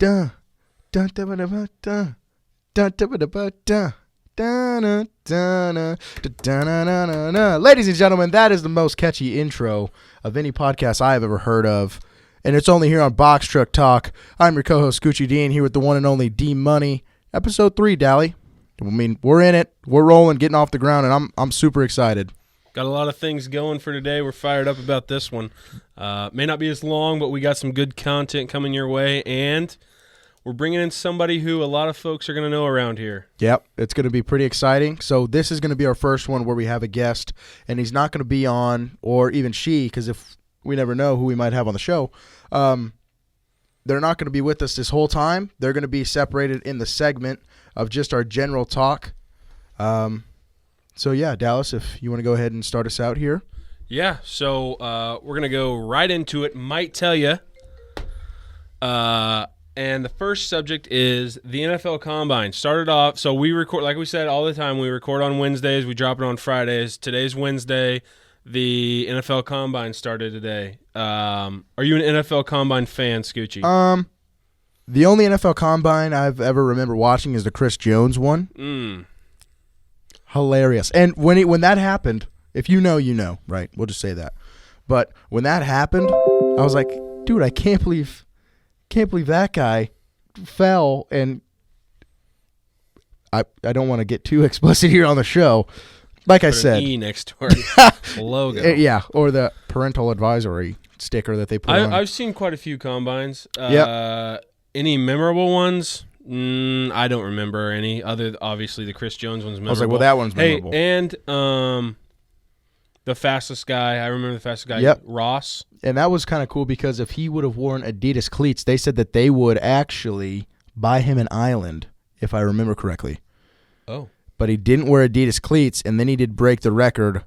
dun, dun, dun, dun, dun, dun, dun, dun, dun, dun. Ladies and gentlemen, that is the most catchy intro of any podcast I have ever heard of, and it's only here on Box Truck Talk. I'm your co-host Scoochie Dean, here with the one and only D Money. Episode 3, Dally. I mean, we're in it, we're rolling, getting off the ground, and I'm super excited. Got a lot of things going for today. We're fired up about this one. May not be as long, but we got some good content coming your way, and we're bringing in somebody who a lot of folks are going to know around here. Yep, it's going to be pretty exciting. So this is going to be our first one where we have a guest, and he's not going to be on, or even she, because if we never know who we might have on the show, they're not going to be with us this whole time. They're going to be separated in the segment of just our general talk. So yeah, Dallas, if you want to go ahead and start us out here. Yeah, so we're going to go right into it. Might tell you. And the first subject is the NFL Combine. Started off, so we record, like we said all the time, we record on Wednesdays, we drop it on Fridays. Today's Wednesday. The NFL Combine started today. Are you an NFL Combine fan, Scoochie? The only NFL Combine I've ever remember watching is the Chris Jones one. Hilarious. And when that happened, if you know, you know, right? We'll just say that. But when that happened, I was like, dude, I can't believe that guy fell, and I don't want to get too explicit here on the show. Like I said, an E next to our logo. Yeah, or the parental advisory sticker that they put on. I've seen quite a few combines. Yep. Any memorable ones? I don't remember any. Obviously, the Chris Jones one's memorable. I was like, well, that one's memorable. Hey, and the fastest guy. I remember the fastest guy. Yep. Ross. And that was kind of cool because if he would have worn Adidas cleats, they said that they would actually buy him an island, if I remember correctly. Oh. But he didn't wear Adidas cleats, and then he did break the record,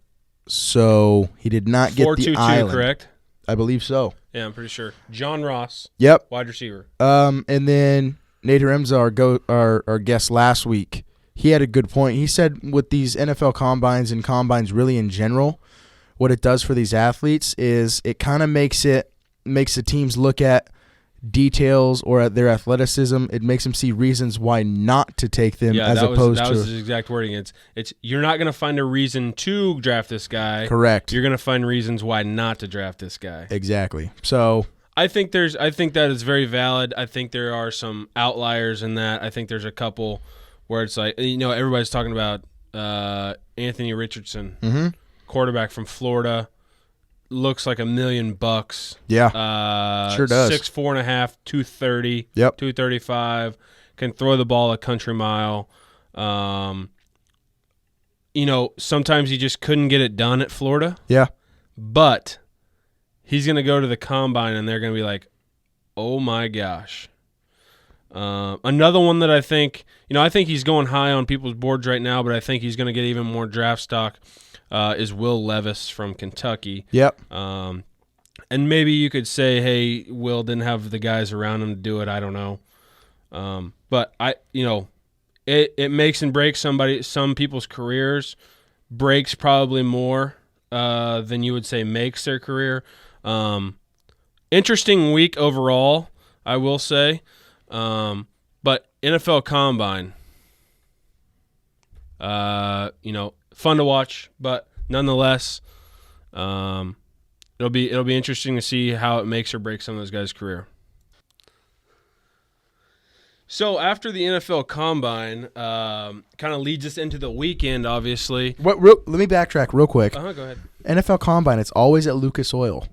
so he did not get the island. 4.22, correct? I believe so. Yeah, I'm pretty sure. John Ross. Yep. Wide receiver. And then Nate Remza, our guest last week, he had a good point. He said with these NFL combines and combines really in general, what it does for these athletes is it kind of makes the teams look at details or at their athleticism. It makes them see reasons why not to take them that was his exact wording. It's you're not going to find a reason to draft this guy. Correct. You're going to find reasons why not to draft this guy. Exactly. So I think that is very valid. I think there are some outliers in that. I think there's a couple where it's like, everybody's talking about Anthony Richardson, quarterback from Florida. Looks like $1 million. Yeah, sure does. 6'4.5", 230, yep, 235. Can throw the ball a country mile. Sometimes he just couldn't get it done at Florida. Yeah, but he's going to go to the combine, and they're going to be like, "Oh my gosh." Another one that I think he's going high on people's boards right now, but I think he's going to get even more draft stock. Is Will Levis from Kentucky. Yep. And maybe you could say, hey, Will didn't have the guys around him to do it. I don't know. But it makes and breaks some people's careers. Breaks probably more than you would say makes their career. Interesting week overall, I will say. But NFL Combine, fun to watch, but nonetheless, it'll be interesting to see how it makes or breaks some of those guys' career. So after the NFL Combine, kind of leads us into the weekend. Obviously, let me backtrack real quick. Go ahead. NFL Combine, it's always at Lucas Oil.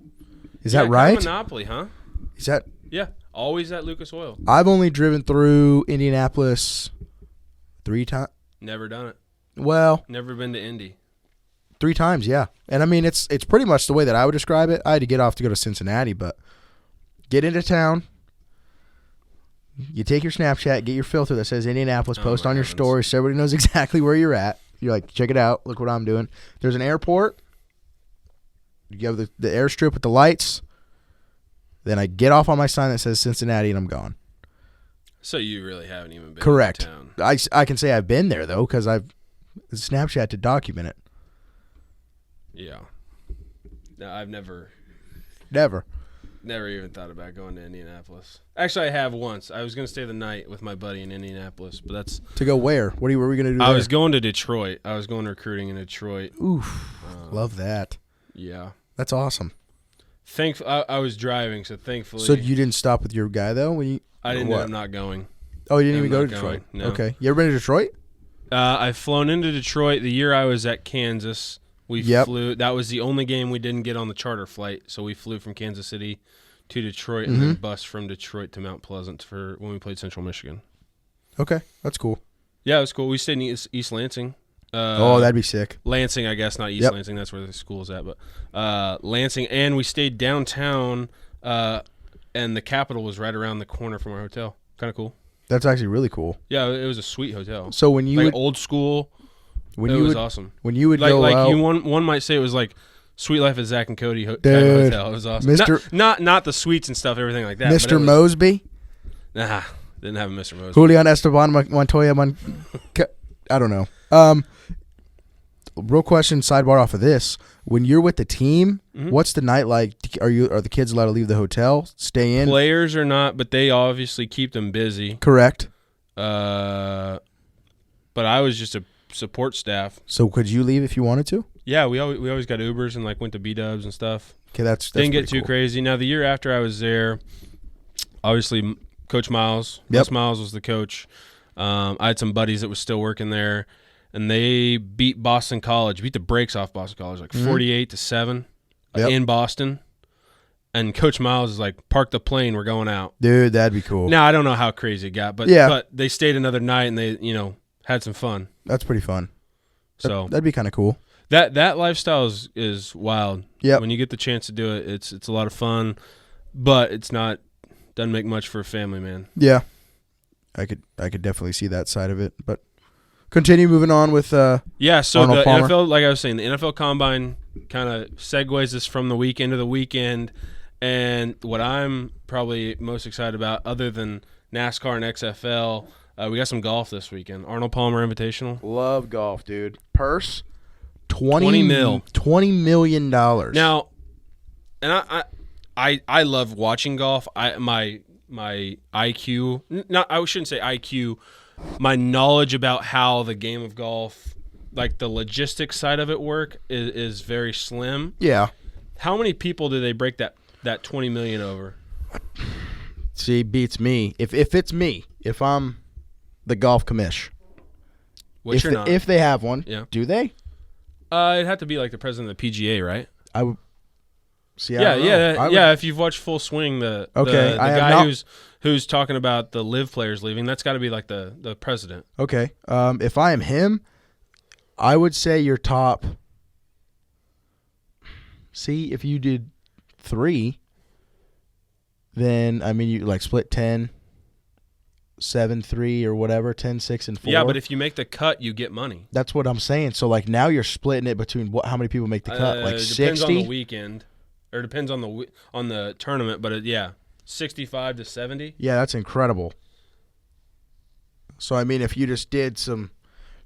Is that right? Kind of monopoly, huh? Is that? Yeah, always at Lucas Oil. I've only driven through Indianapolis 3 times. Never done it. Well, never been to Indy. 3 times, yeah. And I mean, it's pretty much the way that I would describe it. I had to get off to go to Cincinnati, but get into town. You take your Snapchat, get your filter that says Indianapolis, post on your story so everybody knows exactly where you're at. You're like, check it out. Look what I'm doing. There's an airport. You have the airstrip with the lights. Then I get off on my sign that says Cincinnati, and I'm gone. So you really haven't even been Correct. to town. I can say I've been there, though, because I've Snapchat to document it. Yeah. No, I've never. Never even thought about going to Indianapolis. Actually, I have once. I was going to stay the night with my buddy in Indianapolis, but that's To go where? What were we going to do? I there? was going to Detroit. I was going recruiting in Detroit. Oof, love that. Yeah. That's awesome. I was driving, so thankfully. So you didn't stop with your guy though? I didn't end up not going. Oh, you didn't even I'm go not to Detroit? going, no. Okay. You ever been to Detroit? I've flown into Detroit the year I was at Kansas. We flew. That was the only game we didn't get on the charter flight, so we flew from Kansas City to Detroit and then bus from Detroit to Mount Pleasant for when we played Central Michigan. Okay, that's cool. Yeah, it was cool. We stayed in East Lansing. That'd be sick. Lansing, I guess, not East Lansing. That's where the school's at, but Lansing. And we stayed downtown, and the Capitol was right around the corner from our hotel. Kind of cool. That's actually really cool. Yeah, it was a sweet hotel. So when you old school, it was awesome. When you would go out, one might say it was like Sweet Life at Zach and Cody Dude, hotel. It was awesome. Mr. Not the suites and stuff, everything like that. Mr. Mosby? Nah, didn't have a Mr. Mosby. Julian Esteban Montoya I don't know. Real question, sidebar off of this. When you're with the team, what's the night like? Are the kids allowed to leave the hotel, stay in? Players are not, but they obviously keep them busy. Correct. But I was just a support staff. So could you leave if you wanted to? Yeah, we always got Ubers and went to B-dubs and stuff. Okay, that's didn't get too cool. crazy. Now the year after I was there, obviously Coach Miles. Yep. Miles was the coach. I had some buddies that was still working there, and they beat Boston College, beat the brakes off Boston College, 48-7 in Boston. And Coach Miles is like, park the plane, we're going out. Dude, that'd be cool. Now I don't know how crazy it got, but they stayed another night and they had some fun. That's pretty fun. So that'd be kind of cool. That lifestyle is wild. Yeah. When you get the chance to do it, it's a lot of fun, but doesn't make much for a family, man. Yeah. I could definitely see that side of it, but continue moving on with so Arnold the Palmer. NFL, like I was saying, the NFL Combine kind of segues us from the weekend to the weekend, and what I'm probably most excited about, other than NASCAR and XFL, we got some golf this weekend. Arnold Palmer Invitational. Love golf, dude. Purse, $20 million. Now, and I love watching golf. My IQ, I shouldn't say IQ, my knowledge about how the game of golf, like the logistics side of it work, is very slim. Yeah. How many people do they break that $20 million over? See, beats me. If it's me, if I'm the golf commish, Which you're not. If they have one, Yeah. do they? It'd have to be like the president of the PGA, right? I would. See, Yeah, I would- If you've watched Full Swing, the guy who's talking about the live players leaving, that's got to be like the president. Okay. If I am him, I would say your top. See, if you did 3, then you split 10, 7, 3 or whatever, 10, 6, and 4. Yeah, but if you make the cut, you get money. That's what I'm saying. So now you're splitting it between how many people make the cut? Like 60? Depends on the weekend, or depends on the tournament. But 65 to 70. Yeah, that's incredible. So if you just did some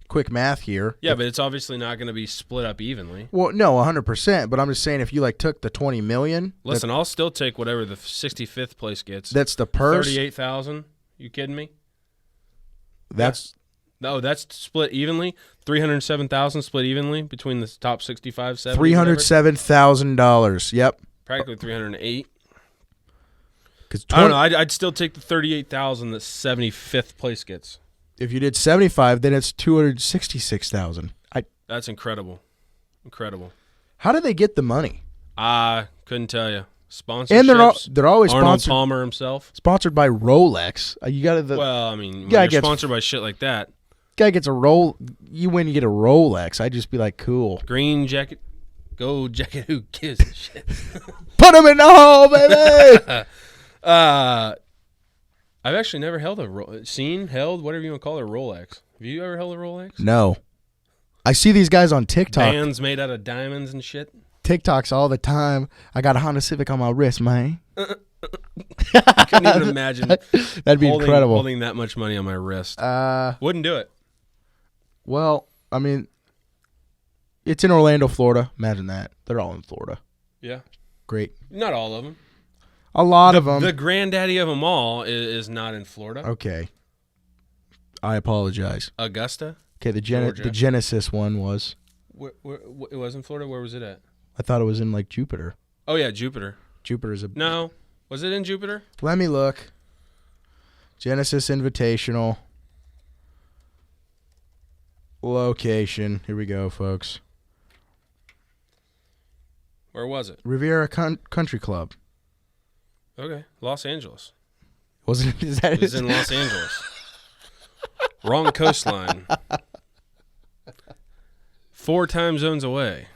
quick math here. Yeah, but it's obviously not going to be split up evenly. Well, no, 100%. But I'm just saying, if you took the $20 million. Listen, I'll still take whatever the 65th place gets. That's the purse. 38,000. You kidding me? That's no, that's split evenly. 307,000 split evenly between the top 65, 70. $307,000. Yep. Practically 308. I don't know. I'd still take the 38,000 that 75th place gets. If you did 75, then it's 266,000. That's incredible. Incredible. How do they get the money? I couldn't tell you. Sponsorships. And they're always Arnold sponsored. Palmer himself. Sponsored by Rolex. You got to. When you're sponsored by shit like that. Guy gets a roll. You win, you get a Rolex. I'd just be like, cool. Green jacket, gold jacket. Who gives a shit? Put him in the hole, baby. I've actually never held held, whatever you want to call it, a Rolex. Have you ever held a Rolex? No. I see these guys on TikTok. Bands made out of diamonds and shit. TikToks all the time. I got a Honda Civic on my wrist, man. I couldn't even imagine. That'd be incredible. Holding that much money on my wrist. Wouldn't do it. Well, it's in Orlando, Florida. Imagine that. They're all in Florida. Yeah. Great. Not all of them. A lot of them. The granddaddy of them all is not in Florida. Okay. I apologize. Augusta? Okay, the Genesis one was. Where, it was in Florida? Where was it at? I thought it was in, like, Jupiter. Oh, yeah, Jupiter. Jupiter's No. Was it in Jupiter? Let me look. Genesis Invitational. Location. Here we go, folks. Where was it? Riviera Country Club. Okay. Los Angeles. Was it? Is that it was in Los Angeles. Wrong coastline. 4 time zones away.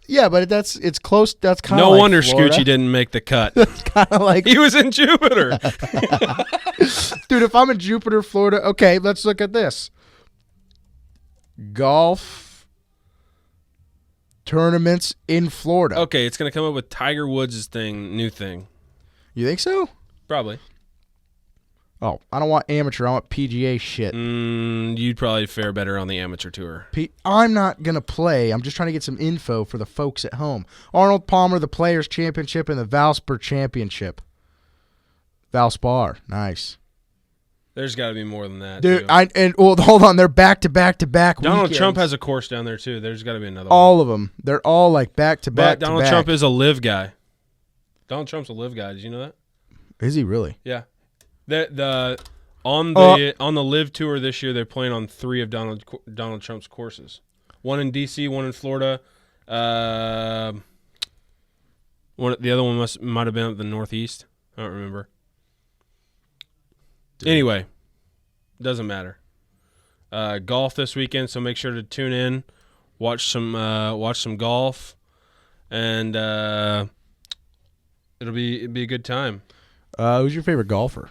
Yeah, but it's close. That's kind of no like wonder Florida. Scoochie didn't make the cut. That's kind of like he was in Jupiter. Dude, if I'm in Jupiter, Florida, okay, let's look at this. Golf tournaments in Florida. Okay, it's gonna come up with Tiger Woods' new thing. You think so? Probably. Oh, I don't want amateur. I want PGA shit. You'd probably fare better on the amateur tour. I'm not going to play. I'm just trying to get some info for the folks at home. Arnold Palmer, the Players' Championship, and the Valspar Championship. Valspar. Nice. There's got to be more than that, dude. Too. Hold on. They're back-to-back-to-back Donald weekends. Trump has a course down there, too. There's got to be another all one. of them. They're all like back-to-back. But Donald Trump is a live guy. Donald Trump's a live guy. Did you know that? Is he really? Yeah. On the live tour this year, they're playing on 3 of Donald Trump's courses. One in D.C., one in Florida. The other one might have been up the Northeast. I don't remember. Anyway, doesn't matter. Golf this weekend, so make sure to tune in, watch some golf, and it'll be a good time. Who's your favorite golfer?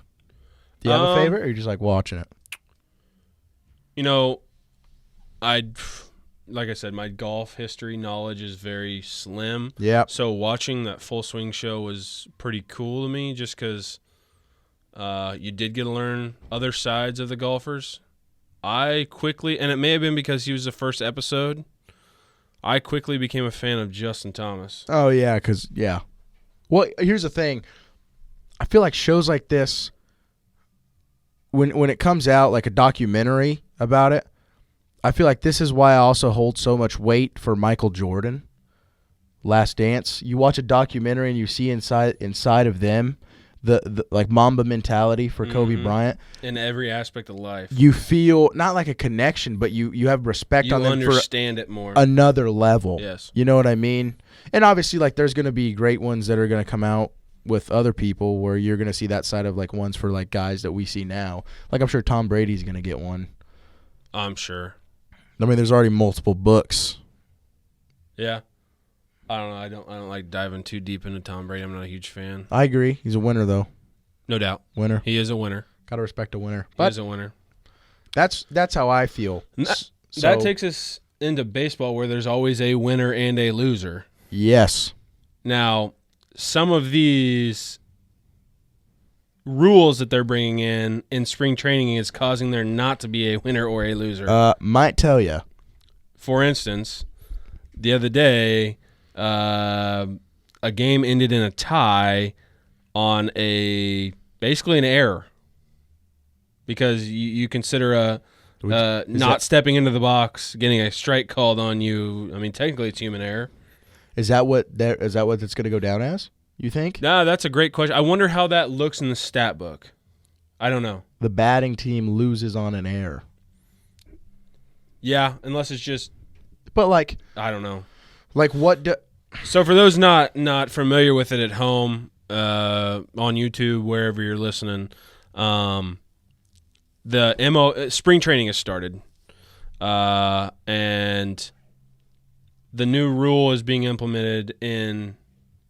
Do you have a favorite, or are you just like watching it? You know, like I said, my golf history knowledge is very slim. Yeah. So watching that Full Swing show was pretty cool to me, just because you did get to learn other sides of the golfers. I quickly, and it may have been because he was the first episode, I quickly became a fan of Justin Thomas. Oh, yeah, because, yeah. Well, here's the thing. I feel like shows like this, when it comes out, like a documentary about it, I feel like this is why I also hold so much weight for Michael Jordan, Last Dance. You watch a documentary and you see inside of them the like Mamba mentality for Kobe Bryant. In every aspect of life. You feel not like a connection, but you have respect on them for understand it more. Another level. Yes. You know what I mean? And obviously, like, there's going to be great ones that are going to come out with other people where you're going to see that side of, like, ones for, like, guys that we see now. Like, I'm sure Tom Brady's going to get one. I'm sure. I mean, there's already multiple books. Yeah. I don't know. I don't like diving too deep into Tom Brady. I'm not a huge fan. I agree. He's a winner, though. No doubt. Winner. He is a winner. Got to respect a winner. He is a winner. That's how I feel. That takes us into baseball, where there's always a winner and a loser. Yes. Now, some of these rules that they're bringing in spring training is causing there not to be a winner or a loser. Might tell you. For instance, the other day, a game ended in a tie on basically an error, because you consider not stepping into the box, getting a strike called on you. I mean, technically it's human error. Is that what it's going to go down as? You think? No, that's a great question. I wonder how that looks in the stat book. I don't know. The batting team loses on an error. Yeah, unless it's just. But like, I don't know. Like what? So for those not familiar with it at home, on YouTube, wherever you're listening, the spring training has started, and the new rule is being implemented in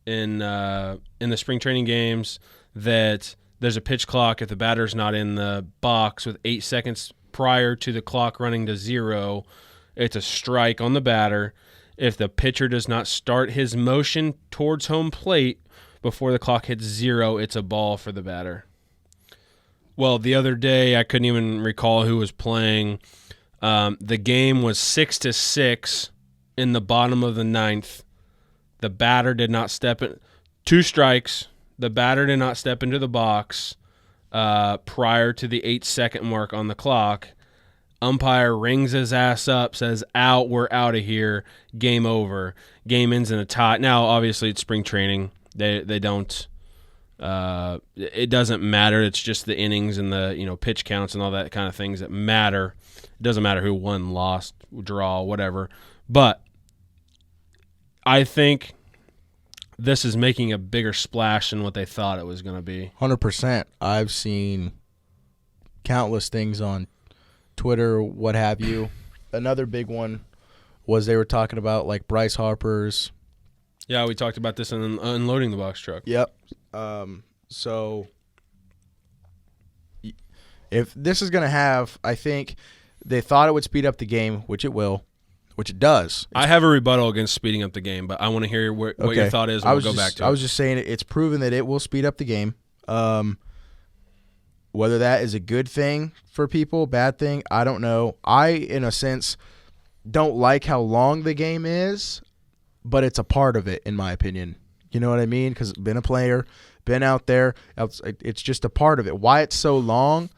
the spring training games, that there's a pitch clock if the batter's not in the box with 8 seconds prior to the clock running to 0. It's a strike on the batter. If the pitcher does not start his motion towards home plate before the clock hits 0, it's a ball for the batter. Well, the other day, I couldn't even recall who was playing. The game was 6-6 in the bottom of the 9th. The batter did not step in. 2 strikes. The batter did not step into the box prior to the 8-second mark on the clock. Umpire rings his ass up, says, out, we're out of here, game over. Game ends in a tie. Now, obviously, it's spring training. They don't it doesn't matter. It's just the innings and the pitch counts and all that kind of things that matter. It doesn't matter who won, lost, draw, whatever. But I think this is making a bigger splash than what they thought it was going to be. 100%. I've seen countless things on Twitter, what have you. Another big one was they were talking about like Bryce Harper's. Yeah, we talked about this in unloading the box truck. Yep. So if this is going to have, I think they thought it would speed up the game, which it will, which it does. I have a rebuttal against speeding up the game, but I want to hear what your thought is, and we'll go back to it. I was just saying it's proven that it will speed up the game. Whether that is a good thing for people, bad thing, I don't know. I, in a sense, don't like how long the game is, but it's a part of it, in my opinion. You know what I mean? Because been a player, been out there. It's just a part of it. Why it's so long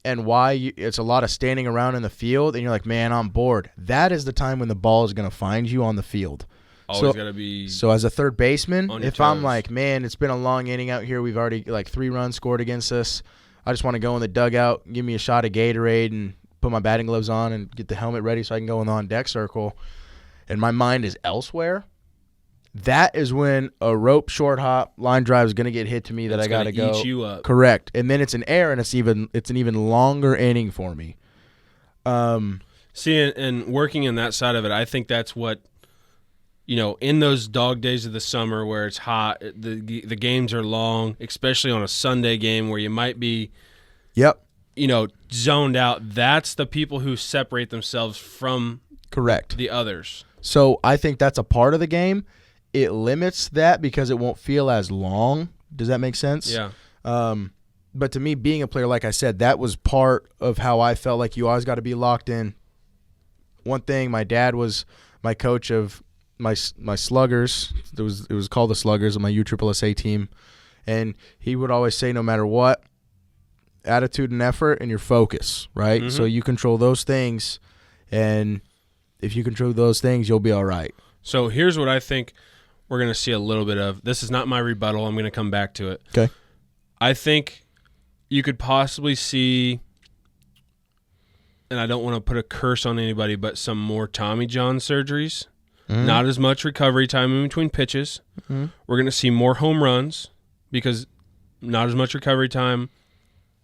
and why it's a lot of standing around in the field, and you're like, man, I'm bored. That is the time when the ball is going to find you on the field. Always got to be. So as a third baseman, if toes. I'm like, man, it's been a long inning out here. We've already 3 runs scored against us. I just want to go in the dugout, give me a shot of Gatorade, and put my batting gloves on and get the helmet ready so I can go in the on-deck circle, and my mind is elsewhere. That is when a rope short hop line drive is going to get hit to me that I got to go. Eat you up. Correct. And then it's an error, and it's an even longer inning for me. See, and working in that side of it, I think that's what, in those dog days of the summer where it's hot, the games are long, especially on a Sunday game where you might be, zoned out. That's the people who separate themselves from the others. So I think that's a part of the game. It limits that because it won't feel as long. Does that make sense? Yeah. But to me, being a player, like I said, that was part of how I felt like you always got to be locked in. One thing, my dad was my coach of my sluggers. It was called the Sluggers on my USSSA team, and he would always say, no matter what, attitude and effort and your focus, right? Mm-hmm. So you control those things, and if you control those things, you'll be all right. So here's what I think we're going to see a little bit of. This is not my rebuttal. I'm going to come back to it. Okay. I think you could possibly see, and I don't want to put a curse on anybody, but some more Tommy John surgeries. Mm-hmm. Not as much recovery time in between pitches. Mm-hmm. We're going to see more home runs because not as much recovery time,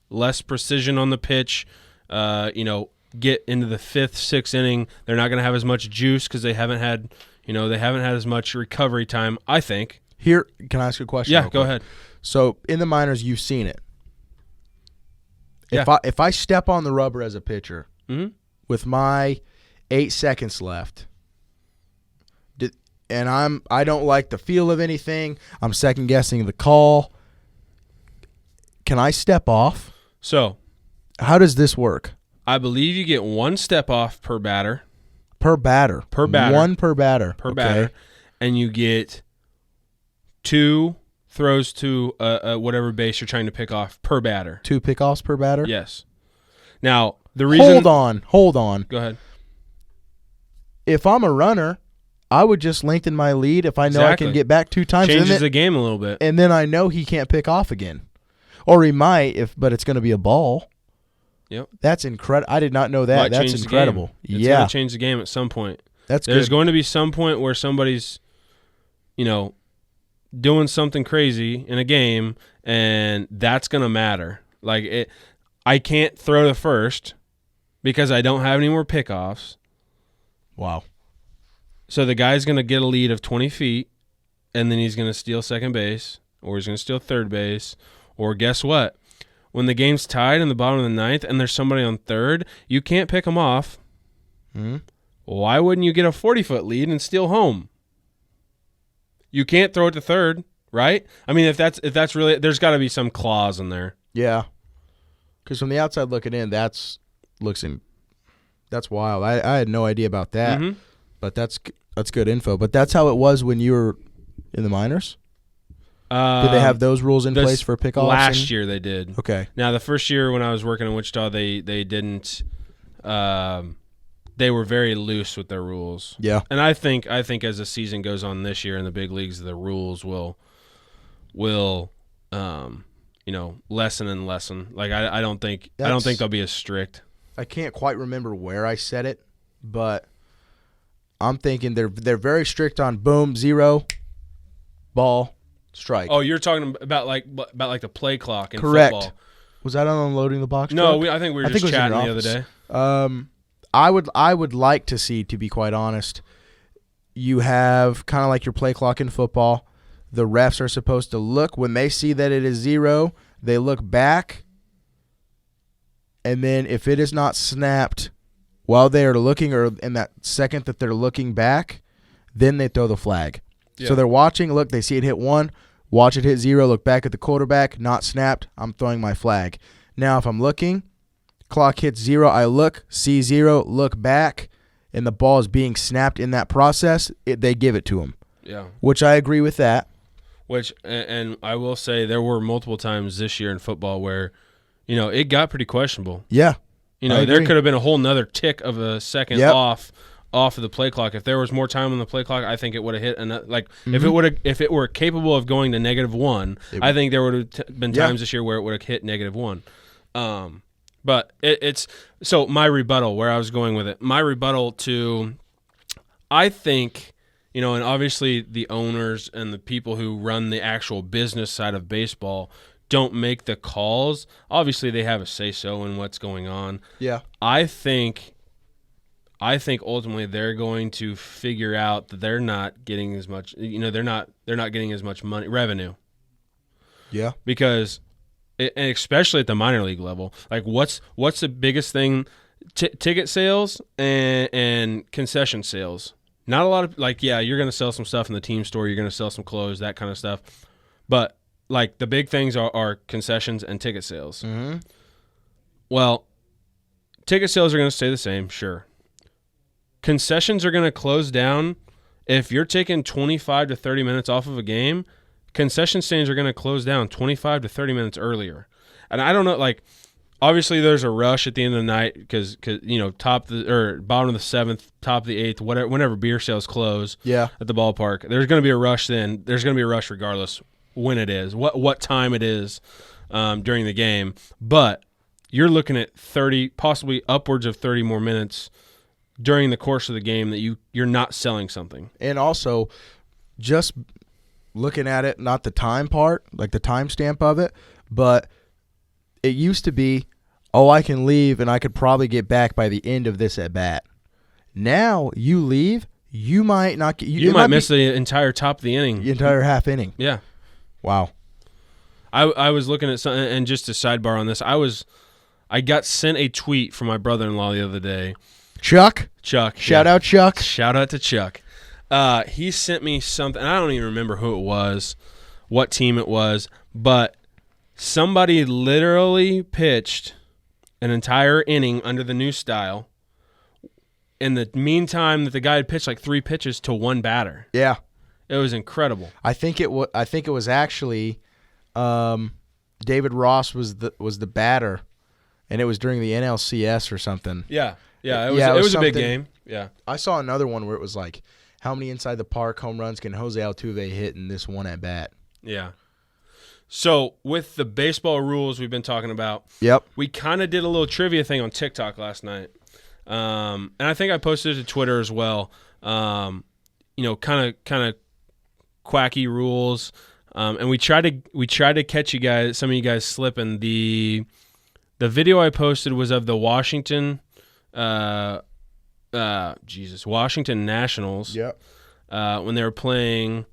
less precision on the pitch. Get into the 5th, 6th inning. They're not going to have as much juice because they haven't had as much recovery time, I think. Here, can I ask you a question? Yeah, go ahead. So in the minors, you've seen it. If I step on the rubber as a pitcher with my 8 seconds left, and I don't like the feel of anything, I'm second guessing the call, can I step off? So, how does this work? I believe you get 1 step off per batter. Per batter. 1 per batter. Per batter. And you get 2 throws to whatever base you're trying to pick off per batter. 2 pickoffs per batter? Yes. Now, the reason... Hold on. Go ahead. If I'm a runner, I would just lengthen my lead if I know I can get back 2 times. Changes the game a little bit. And then I know he can't pick off again. Or he might, but it's going to be a ball. Yep. That's incredible. I did not know that. That's incredible. It's going to change the game at some point. There's going to be some point where somebody's, doing something crazy in a game, and that's going to matter. I can't throw to first because I don't have any more pickoffs. Wow. So the guy's going to get a lead of 20 feet, and then he's going to steal second base, or he's going to steal third base, or guess what? When the game's tied in the bottom of the 9th and there's somebody on third, you can't pick them off. Mm-hmm. Why wouldn't you get a 40-foot lead and steal home? You can't throw it to third, right? I mean, if that's really, there's got to be some clause in there. Yeah. Because from the outside looking in, that's wild. I had no idea about that, but that's good info. But that's how it was when you were in the minors? Did they have those rules in place for pickoffs? Last year they did. Okay. Now the first year when I was working in Wichita, they didn't. They were very loose with their rules. Yeah. And I think as the season goes on this year in the big leagues, the rules will lessen and lessen. Like I don't think they'll be as strict. I can't quite remember where I said it, but I'm thinking they're very strict on boom, zero, ball, strike. Oh, you're talking about like the play clock in Correct. football. Was that on unloading the box? No, truck? I think we were just chatting the other day. I would like to see, to be quite honest, you have kind of like your play clock in football. The refs are supposed to look when they see that it is zero. They look back, and then if it is not snapped while they are looking, or in that second that they're looking back, then they throw the flag. Yeah. So they're watching. Look, they see it hit one. Watch it hit zero. Look back at the quarterback. Not snapped. I'm throwing my flag. Now, if I'm looking, clock hits zero. I look, see zero, look back, and the ball is being snapped in that process. They give it to him. Yeah. Which I agree with that. And I will say there were multiple times this year in football where, it got pretty questionable. Yeah. There could have been a whole nother tick of a second off of the play clock. If there was more time on the play clock, I think it would have hit if it were capable of going to -1, I think there would have been times this year where it would have hit -1. But it's so my rebuttal, where I was going with it. My rebuttal to, I think, and obviously the owners and the people who run the actual business side of baseball don't make the calls. Obviously, they have a say-so in what's going on. Yeah. I think ultimately they're going to figure out that they're not getting as much. They're not getting as much revenue. Yeah. Because, and especially at the minor league level, like what's the biggest thing? Ticket sales and concession sales. Not a lot of you're going to sell some stuff in the team store. You're going to sell some clothes, that kind of stuff. But the big things are concessions and ticket sales. Mm-hmm. Well, ticket sales are going to stay the same, sure. Concessions are going to close down. If you're taking 25 to 30 minutes off of a game, concession stands are going to close down 25 to 30 minutes earlier. And I don't know, obviously there's a rush at the end of the night because bottom of the seventh, top of the eighth, whatever, whenever beer sales close at the ballpark, there's going to be a rush then. There's going to be a rush regardless when it is, what time it is during the game. But you're looking at 30, possibly upwards of 30 more minutes during the course of the game that you're not selling something. And also, just looking at it, not the time part, like the timestamp of it, but it used to be, I can leave and I could probably get back by the end of this at bat. Now you leave, you might not get. You might miss the entire top of the inning, the entire half inning. Yeah. Wow. I was looking at something, and just a sidebar on this, I got sent a tweet from my brother-in-law the other day. Chuck. Shout out Chuck. Shout out to Chuck. He sent me something. I don't even remember who it was, what team it was, but somebody literally pitched an entire inning under the new style in the meantime that the guy had pitched 3 pitches to one batter. Yeah. It was incredible. I think it was actually David Ross was the batter, and it was during the NLCS or something. Yeah. It was a big game. Yeah. I saw another one where it was how many inside the park home runs can Jose Altuve hit in this one at bat? Yeah. So with the baseball rules we've been talking about, we kind of did a little trivia thing on TikTok last night, and I think I posted it to Twitter as well. Kind of quacky rules, and we tried to catch some of you guys slipping. The video I posted was of the Washington Nationals. Yep. When they were playing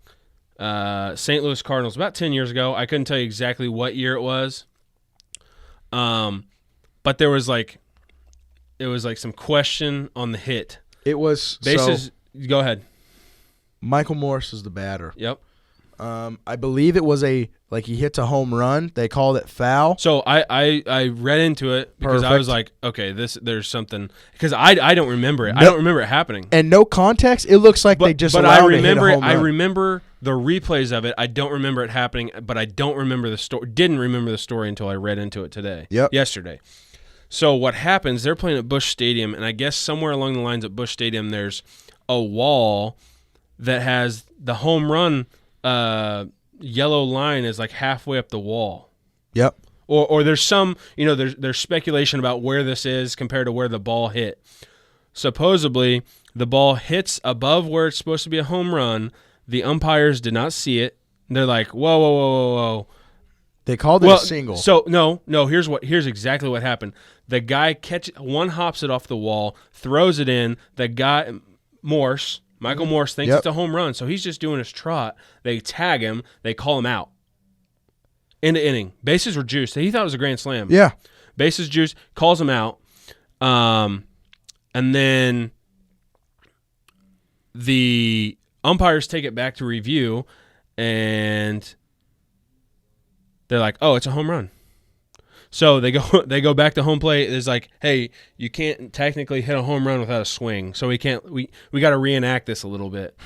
St. Louis Cardinals about 10 years ago. I couldn't tell you exactly what year it was. But there was some question on the hit. It was bases. Go ahead. Michael Morris is the batter. Yep. I believe it was he hits a home run. They called it foul. So I read into it because I was like, okay, there's something, because I don't remember it. I don't remember it happening. And no context. It looks like they just allowed to hit a home run. I remember the replays of it. I don't remember it happening, but I don't remember the story. Didn't remember the story until I read into it today. Yesterday. So what happens? They're playing at Busch Stadium, and I guess somewhere along the lines at Busch Stadium, there's a wall that has the home run yellow line is like halfway up the wall. Yep. Or there's some, there's speculation about where this is compared to where the ball hit. Supposedly, the ball hits above where it's supposed to be a home run. The umpires did not see it. They're like, whoa. They called it a single. So no. Here's exactly what happened. The guy hops it off the wall, throws it in. The guy Michael Morse thinks it's a home run, so he's just doing his trot. They tag him. They call him out. End of inning. Bases were juiced. He thought it was a grand slam. Yeah. Bases juiced. Calls him out. And then the umpires take it back to review, and they're like, "Oh, it's a home run." So they go back to home plate. It's like, hey, you can't technically hit a home run without a swing, so we got to reenact this a little bit.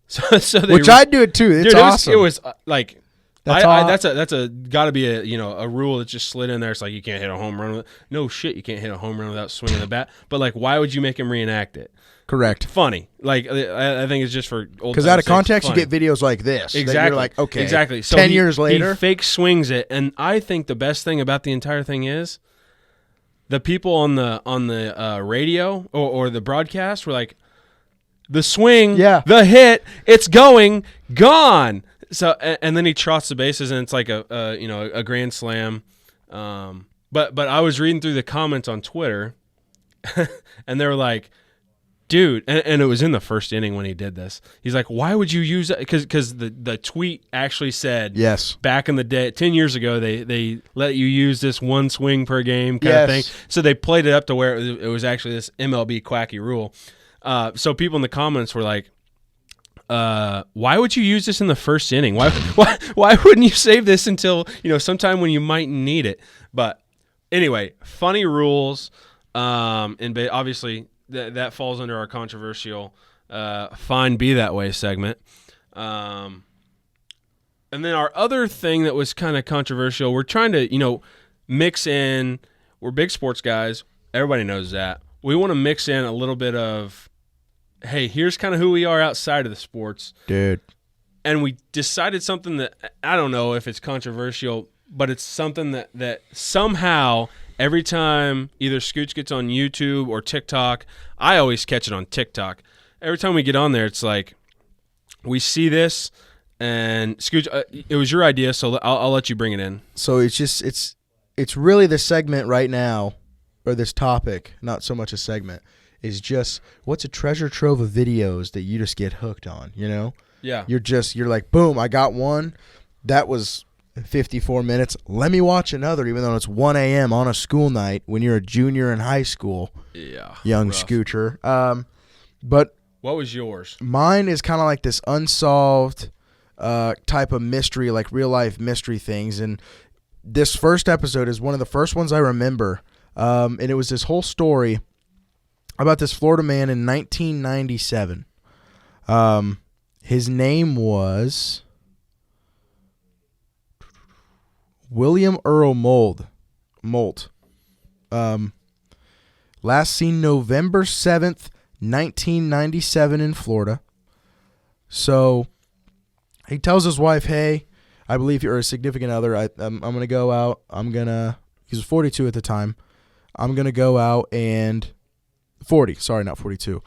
So I'd do it too. It's awesome. It was like that's got to be a rule that just slid in there. It's like you can't hit a home run. No shit, you can't hit a home run without swinging the bat. But like, why would you make him reenact it? Correct. Funny. Like, I think it's just for old. Because out of context, you get videos like this. Exactly. You're like, okay. Exactly. So 10 years later, he fake swings it, and I think the best thing about the entire thing is the people on the radio or the broadcast were like, the swing, the hit, it's gone. So and then he trots the bases, and it's like a grand slam. But I was reading through the comments on Twitter, and they were like, dude, and it was in the first inning when he did this. He's like, why would you use that? Because the tweet actually said, yes, back in the day, 10 years ago, they let you use this one swing per game kind of thing. So they played it up to where it was actually this MLB quacky rule. So people in the comments were like, why would you use this in the first inning? Why wouldn't you save this until sometime when you might need it? But anyway, funny rules, and obviously that falls under our controversial "Fine, be that way" segment. And then our other thing that was kind of controversial, we're trying to mix in. We're big sports guys. Everybody knows that. We want to mix in a little bit of, hey, here's kind of who we are outside of the sports. Dude. And we decided something that, I don't know if it's controversial, but it's something that somehow every time either Scooch gets on YouTube or TikTok, I always catch it on TikTok. Every time we get on there, it's like we see this, and Scooch, it was your idea, so I'll let you bring it in. So it's really the segment right now, or this topic, not so much a segment, is just what's a treasure trove of videos that you just get hooked on, Yeah. You're like, boom, I got one. That was 54 minutes. Let me watch another, even though it's 1 a.m. on a school night when you're a junior in high school. Yeah. Young rough. Scoocher. But what was yours? Mine is kind of like this unsolved type of mystery, like real life mystery things. And this first episode is one of the first ones I remember. And it was this whole story about this Florida man in 1997. His name was William Earl Molt. Last seen November 7th, 1997 in Florida. So he tells his wife, hey, I believe you're a significant other. I'm going to go out. He was 42 at the time. I'm going to go out and 40. Sorry, not 42. I'm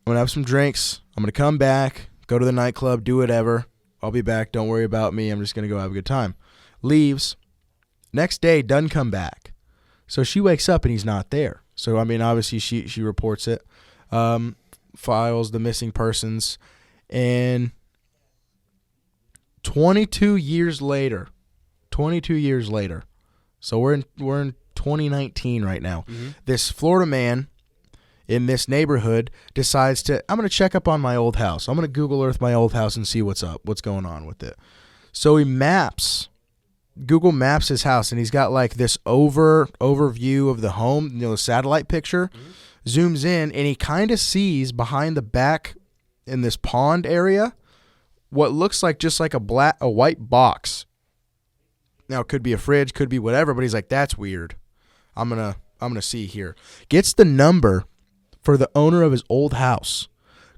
going to have some drinks. I'm going to come back, go to the nightclub, do whatever. I'll be back. Don't worry about me. I'm just going to go have a good time. Leaves. Next day, doesn't come back. So she wakes up and he's not there. So, I mean, obviously she reports it, files the missing persons, and 22 years later, so we're in 2019 right now. Mm-hmm. This Florida man in this neighborhood decides I'm going to check up on my old house. I'm going to Google Earth my old house and see what's going on with it. So he Google Maps his house, and he's got like this overview of the home, the satellite picture, zooms in, and he kind of sees behind the back in this pond area what looks like just like a white box. Now it could be a fridge, could be whatever, but he's like, that's weird. I'm gonna see here. Gets the number for the owner of his old house,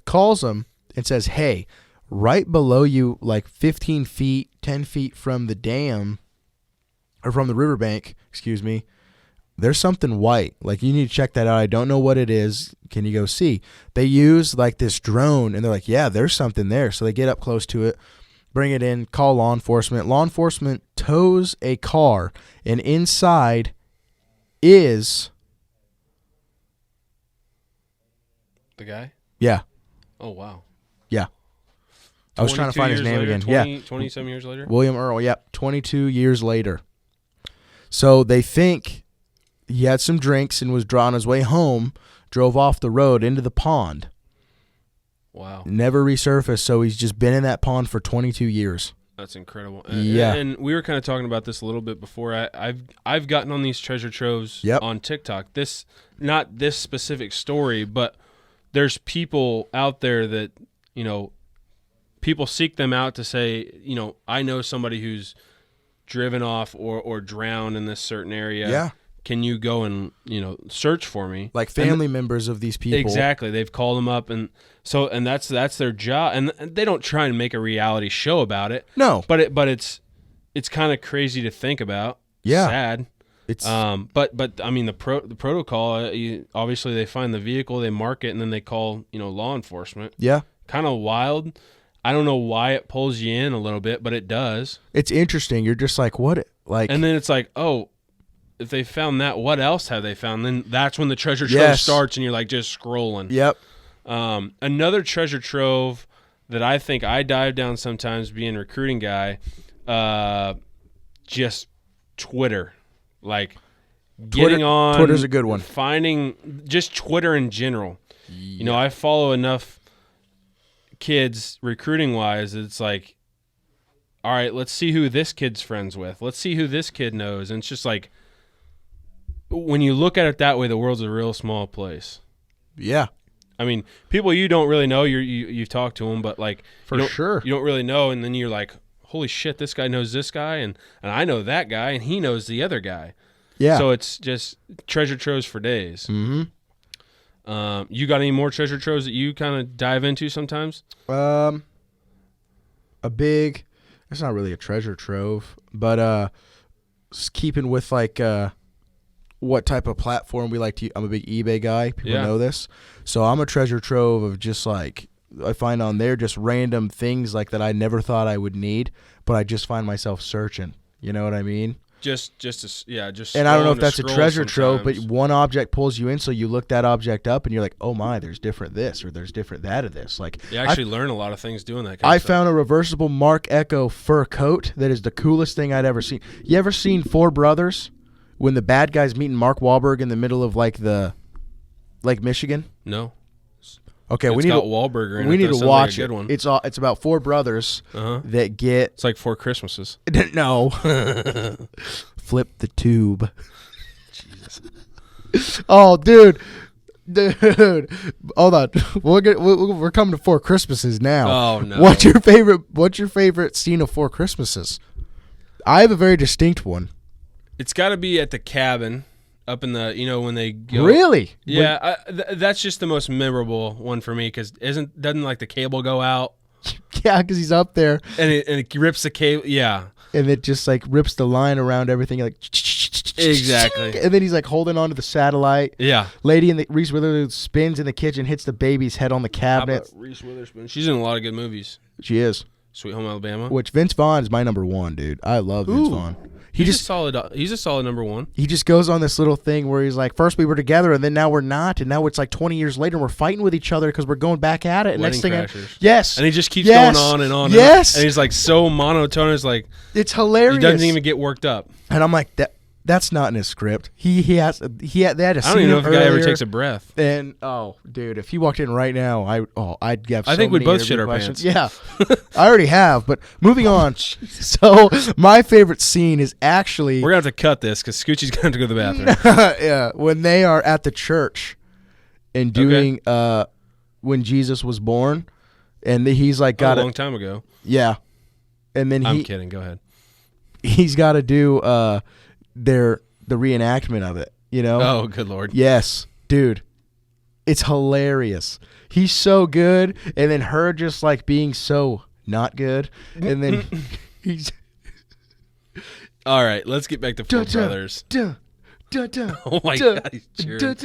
calls him and says, hey, right below you, like 15 feet, 10 feet from the dam, or from the riverbank, excuse me, there's something white. Like, you need to check that out. I don't know what it is. Can you go see? They use like this drone, and they're like, yeah, there's something there. So they get up close to it, bring it in, call law enforcement. Law enforcement tows a car, and inside is the guy? Yeah. Oh, wow. Yeah. I was trying to find his name again. 27 years later? William Earl, yep. 22 years later. So they think he had some drinks and was on his way home, drove off the road into the pond. Wow. Never resurfaced, so he's just been in that pond for 22 years. That's incredible. Yeah. And we were kind of talking about this a little bit before. I've gotten on these treasure troves on TikTok. Not this specific story, but there's people out there that, people seek them out to say, I know somebody who's driven off or drowned in this certain area. Yeah. Can you go and, search for me? Like family members of these people. Exactly. They've called them up, and that's their job. And they don't try and make a reality show about it. No. But it's kind of crazy to think about. Yeah. Sad. It's but I mean the protocol. Obviously, they find the vehicle, they mark it, and then they call law enforcement. Yeah. Kind of wild. I don't know why it pulls you in a little bit, but it does. It's interesting. You're just like, what? Like, and then it's like, oh, if they found that, what else have they found? Then that's when the treasure trove starts, and you're like just scrolling. Yep. Another treasure trove that I think I dive down sometimes, being a recruiting guy, just Twitter. Like getting on Twitter's a good one. Finding just Twitter in general. Yeah. I follow enough kids recruiting wise. It's like, all right, let's see who this kid's friends with. Let's see who this kid knows. And it's just like, when you look at it that way, the world's a real small place. Yeah. I mean, people you don't really know, you've talked to them, but like sure you don't really know, and then you're like, holy shit, this guy knows this guy, and I know that guy, and he knows the other guy. Yeah. So it's just treasure troves for days. Mm-hmm. You got any more treasure troves that you kind of dive into sometimes? It's not really a treasure trove, but keeping with like what type of platform we like to use. I'm a big eBay guy. People know this. So I'm a treasure trove of just like, I find on there just random things like that I never thought I would need, but I just find myself searching. You know what I mean? Just. And I don't know if that's a treasure trove, but one object pulls you in, so you look that object up, and you're like, oh my, there's different this, or there's different that of this. Like, you actually learn a lot of things doing that. I found a reversible Mark Echo fur coat that is the coolest thing I'd ever seen. You ever seen Four Brothers when the bad guy's meeting Mark Wahlberg in the middle of like Lake Michigan? No. Okay, we need Wahlberg. We need to watch it. It's about four brothers that get. It's like Four Christmases. No. Flip the tube. Jesus. Oh, dude. Hold on. We're coming to Four Christmases now. Oh no. What's your favorite scene of Four Christmases? I have a very distinct one. It's got to be at the cabin. Up in the, when they go. Really? Yeah, that's just the most memorable one for me, because doesn't like the cable go out? Yeah, because he's up there. And it rips the cable, yeah. And it just like rips the line around everything, like. Exactly. And then he's like holding onto the satellite. Yeah. Lady in the Reese Witherspoon spins in the kitchen, hits the baby's head on the cabinet. How about Reese Witherspoon? She's in a lot of good movies. She is. Sweet Home Alabama. Which Vince Vaughn is my number one, dude. I love Vince Vaughn. He's a solid number one. He just goes on this little thing where he's like, first we were together, and then now we're not, and now it's like 20 years later, and we're fighting with each other because we're going back at it. And Wedding next thing, crashers. Yes, and he just keeps going on and on. Yes, and he's like so monotone. It's like it's hilarious. He doesn't even get worked up. And I'm like, That's not in his script. They had a scene I don't even know if a guy ever earlier, takes a breath. And dude, if he walked in right now, I'd have. I think we'd both shit our pants. Yeah, I already have. But moving on. So my favorite scene is actually we're gonna have to cut this because Scoochie's gonna have to go to the bathroom. yeah, when they are at the church and doing when Jesus was born, and he's like got a long time ago. Yeah, and then I'm kidding. Go ahead. He's got to do the reenactment of it, you know? Oh, good Lord. Yes, dude. It's hilarious. He's so good, and then her just like being so not good, and then he's all right, let's get back to Four Brothers. Oh my God, he's cheering.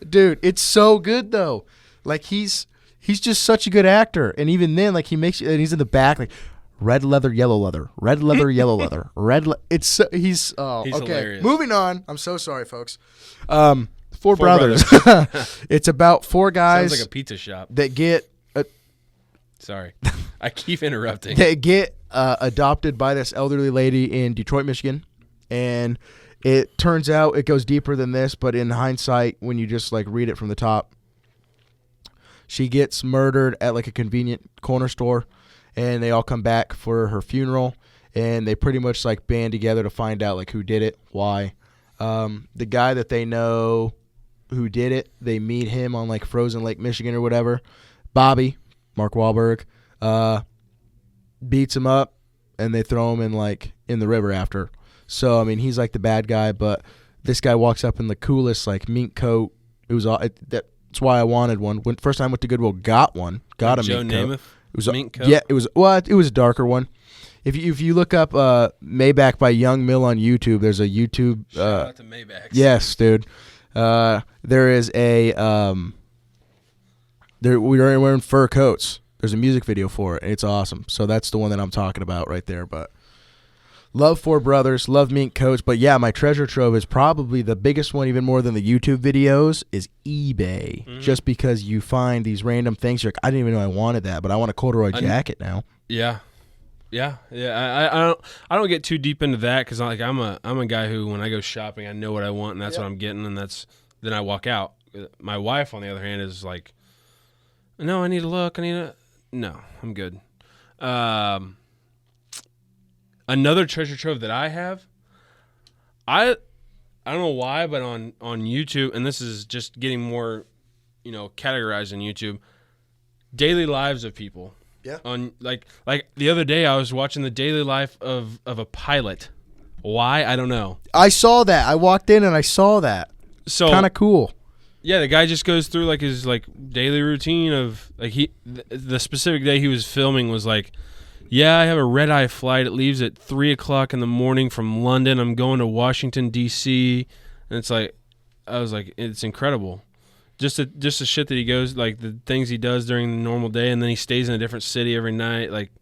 Dude, it's so good though. Like he's just such a good actor, and even then, like and he's in the back, like red leather, yellow leather, red leather, yellow leather, he's okay. Hilarious. Moving on. I'm so sorry, folks. Four Brothers. It's about four guys. Sounds like a pizza shop. That get. Sorry, I keep interrupting. They get adopted by this elderly lady in Detroit, Michigan, and it turns out it goes deeper than this. But in hindsight, when you just like read it from the top, she gets murdered at like a convenient corner store. And they all come back for her funeral, and they pretty much like band together to find out like who did it, why. The guy that they know who did it, they meet him on like Frozen Lake, Michigan or whatever. Bobby, Mark Wahlberg, beats him up, and they throw him in the river after. So I mean, he's like the bad guy, but this guy walks up in the coolest like mink coat. It was that's why I wanted one. When first time I went to Goodwill, got one, got a Joe mink Namath? coat. It was mink coat? Yeah, it was a darker one. If you look up Maybach by Young Mill on YouTube, there's a YouTube. Shout out to Maybach. Yes, dude. There is a we're wearing fur coats. There's a music video for it, and it's awesome. So that's the one that I'm talking about right there. But love Four Brothers, love mink coats. But yeah, my treasure trove is probably the biggest one, even more than the YouTube videos, is eBay. Mm-hmm. Just because you find these random things, you're like, I didn't even know I wanted that, but I want a corduroy jacket now. Yeah. I don't get too deep into that because like I'm a guy who when I go shopping I know what I want and that's what I'm getting and then I walk out. My wife on the other hand is like, no, I need to look. No, I'm good. Another treasure trove that I have, I don't know why, but on YouTube, and this is just getting more, categorized on YouTube, daily lives of people. Yeah. On like the other day, I was watching the daily life of a pilot. Why? I don't know. I saw that. I walked in and I saw that. So kind of cool. Yeah, the guy just goes through like his like daily routine of like the specific day he was filming was like, yeah, I have a red-eye flight. It leaves at 3:00 in the morning from London. I'm going to Washington D.C. And it's like, I was like, it's incredible. Just the shit that he goes, like the things he does during the normal day, and then he stays in a different city every night, like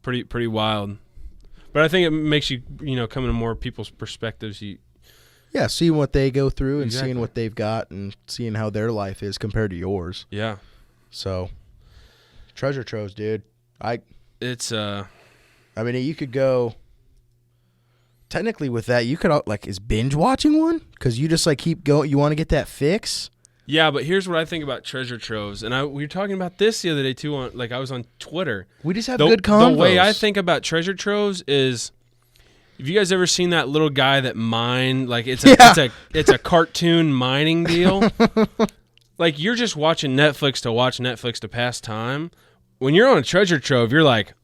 pretty wild. But I think it makes you, come into more people's perspectives. Yeah, seeing what they go through and seeing what they've got and seeing how their life is compared to yours. Yeah. So, treasure troves, dude. It's I mean, you could go. Technically, with that, you could is binge watching one because you just keep going. You want to get that fix. Yeah, but here's what I think about treasure troves, and we were talking about this the other day too. I was on Twitter. We just have good convos. The way I think about treasure troves is, have you guys ever seen that little guy that mined? Like it's a cartoon mining deal. Like you're just watching Netflix to watch Netflix to pass time. When you're on a treasure trove, you're like,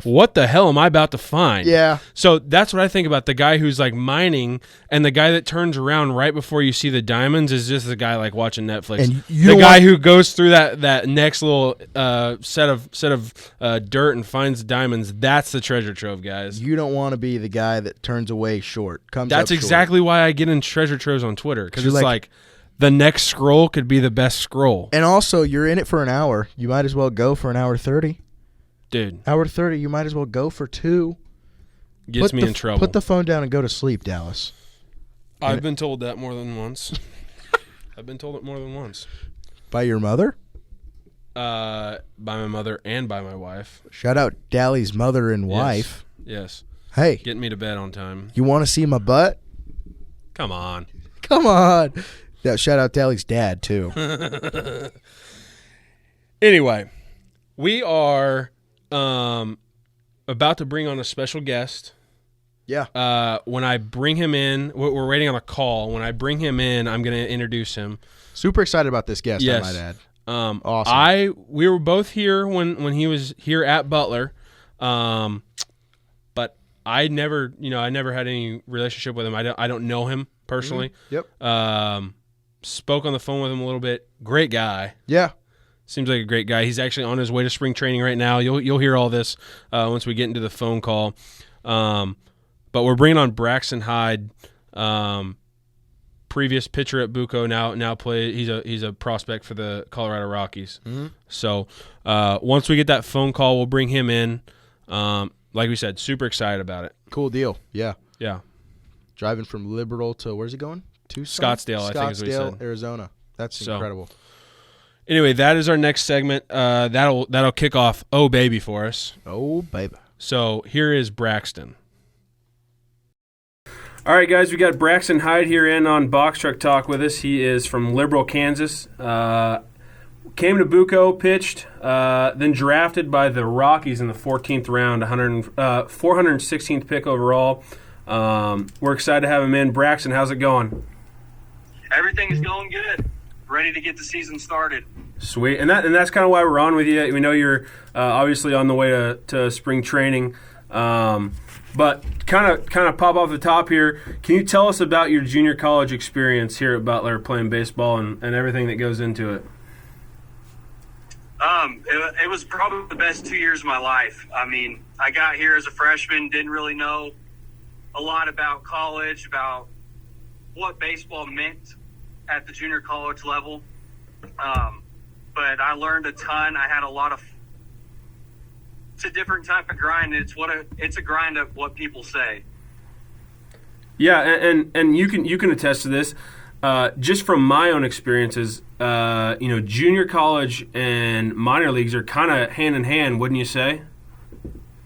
what the hell am I about to find? Yeah. So that's what I think about the guy who's like mining, and the guy that turns around right before you see the diamonds is just the guy like watching Netflix. And the guy who goes through that next little set of dirt and finds diamonds, that's the treasure trove, guys. You don't want to be the guy that turns away short. That's exactly why I get in treasure troves on Twitter, because it's like the next scroll could be the best scroll. And also, you're in it for an hour. You might as well go for an hour 30. Dude. Hour 30, you might as well go for 2. Gets me in trouble. Put the phone down and go to sleep, Dallas. I've been told that more than once. I've been told it more than once. By your mother? By my mother and by my wife. Shout out Dally's mother and wife. Yes. Hey. Getting me to bed on time. You want to see my butt? Come on. Come on. Yeah, shout out to Ellie's dad, too. Anyway, we are about to bring on a special guest. Yeah. When I bring him in, we're waiting on a call. When I bring him in, I'm going to introduce him. Super excited about this guest, yes. I might add. Awesome. We were both here when he was here at Butler, but I never had any relationship with him. I don't know him personally. Mm-hmm. Yep. Spoke on the phone with him a little bit. Great guy. Yeah. Seems like a great guy. He's actually on his way to spring training right now. You'll hear all this once we get into the phone call. But we're bringing on Braxton Hyde, previous pitcher at Buco. Now play. He's a prospect for the Colorado Rockies. Mm-hmm. So once we get that phone call, we'll bring him in. Like we said, super excited about it. Cool deal. Yeah. Yeah. Driving from Liberal to where's he going? Tucson? Scottsdale, I think is what he said. Arizona. That's incredible. Anyway, that is our next segment. That'll kick off Oh Baby for us. Oh baby. So here is Braxton. All right, guys, we got Braxton Hyde here in on Box Truck Talk with us. He is from Liberal, Kansas. Came to Buco, pitched, then drafted by the Rockies in the 14th round, 416th pick overall. We're excited to have him in. Braxton, how's it going? Everything is going good. Ready to get the season started. Sweet, and that's kind of why we're on with you. We know you're obviously on the way to spring training, but kind of pop off the top here. Can you tell us about your junior college experience here at Butler, playing baseball and everything that goes into it? It was probably the best 2 years of my life. I mean, I got here as a freshman, didn't really know a lot about college, about what baseball meant at the junior college level. But I learned a ton. I had a lot of – it's a different type of grind. It's a grind of what people say. Yeah, and you can attest to this. Just from my own experiences, junior college and minor leagues are kind of hand in hand, wouldn't you say?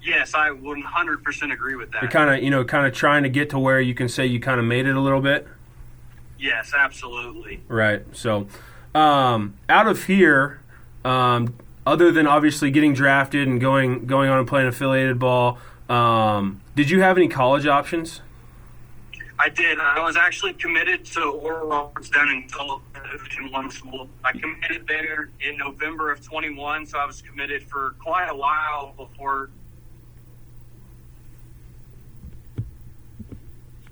Yes, I 100% agree with that. You're kind of trying to get to where you can say you kind of made it a little bit. Yes, absolutely. Right. So, out of here, other than obviously getting drafted and going on and playing affiliated ball, did you have any college options? I did. I was actually committed to Oral Roberts down in Division I school. I committed there in November of 21, so I was committed for quite a while before.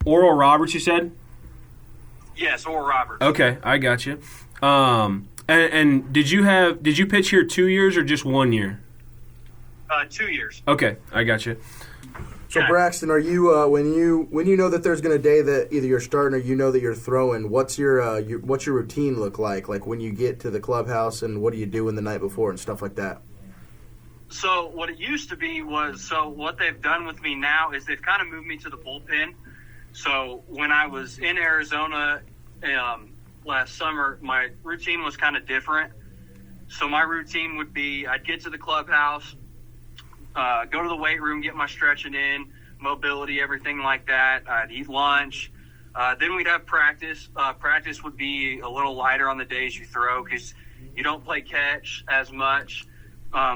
Oral Roberts, you said? Yes, Oral Roberts. Okay, I got you. And did you pitch here 2 years or just 1 year? 2 years. Okay, I got you. So Braxton, are you when you know that there's going to a day that either you're starting or you know that you're throwing, what's your routine look like? Like when you get to the clubhouse, and what do you do in the night before and stuff like that? So what it used to be was, what they've done with me now is they've kind of moved me to the bullpen. So when I was in Arizona last summer, my routine was kind of different. So my routine would be I'd get to the clubhouse, go to the weight room, get my stretching in, mobility, everything like that. I'd eat lunch. Then we'd have practice. Practice would be a little lighter on the days you throw because you don't play catch as much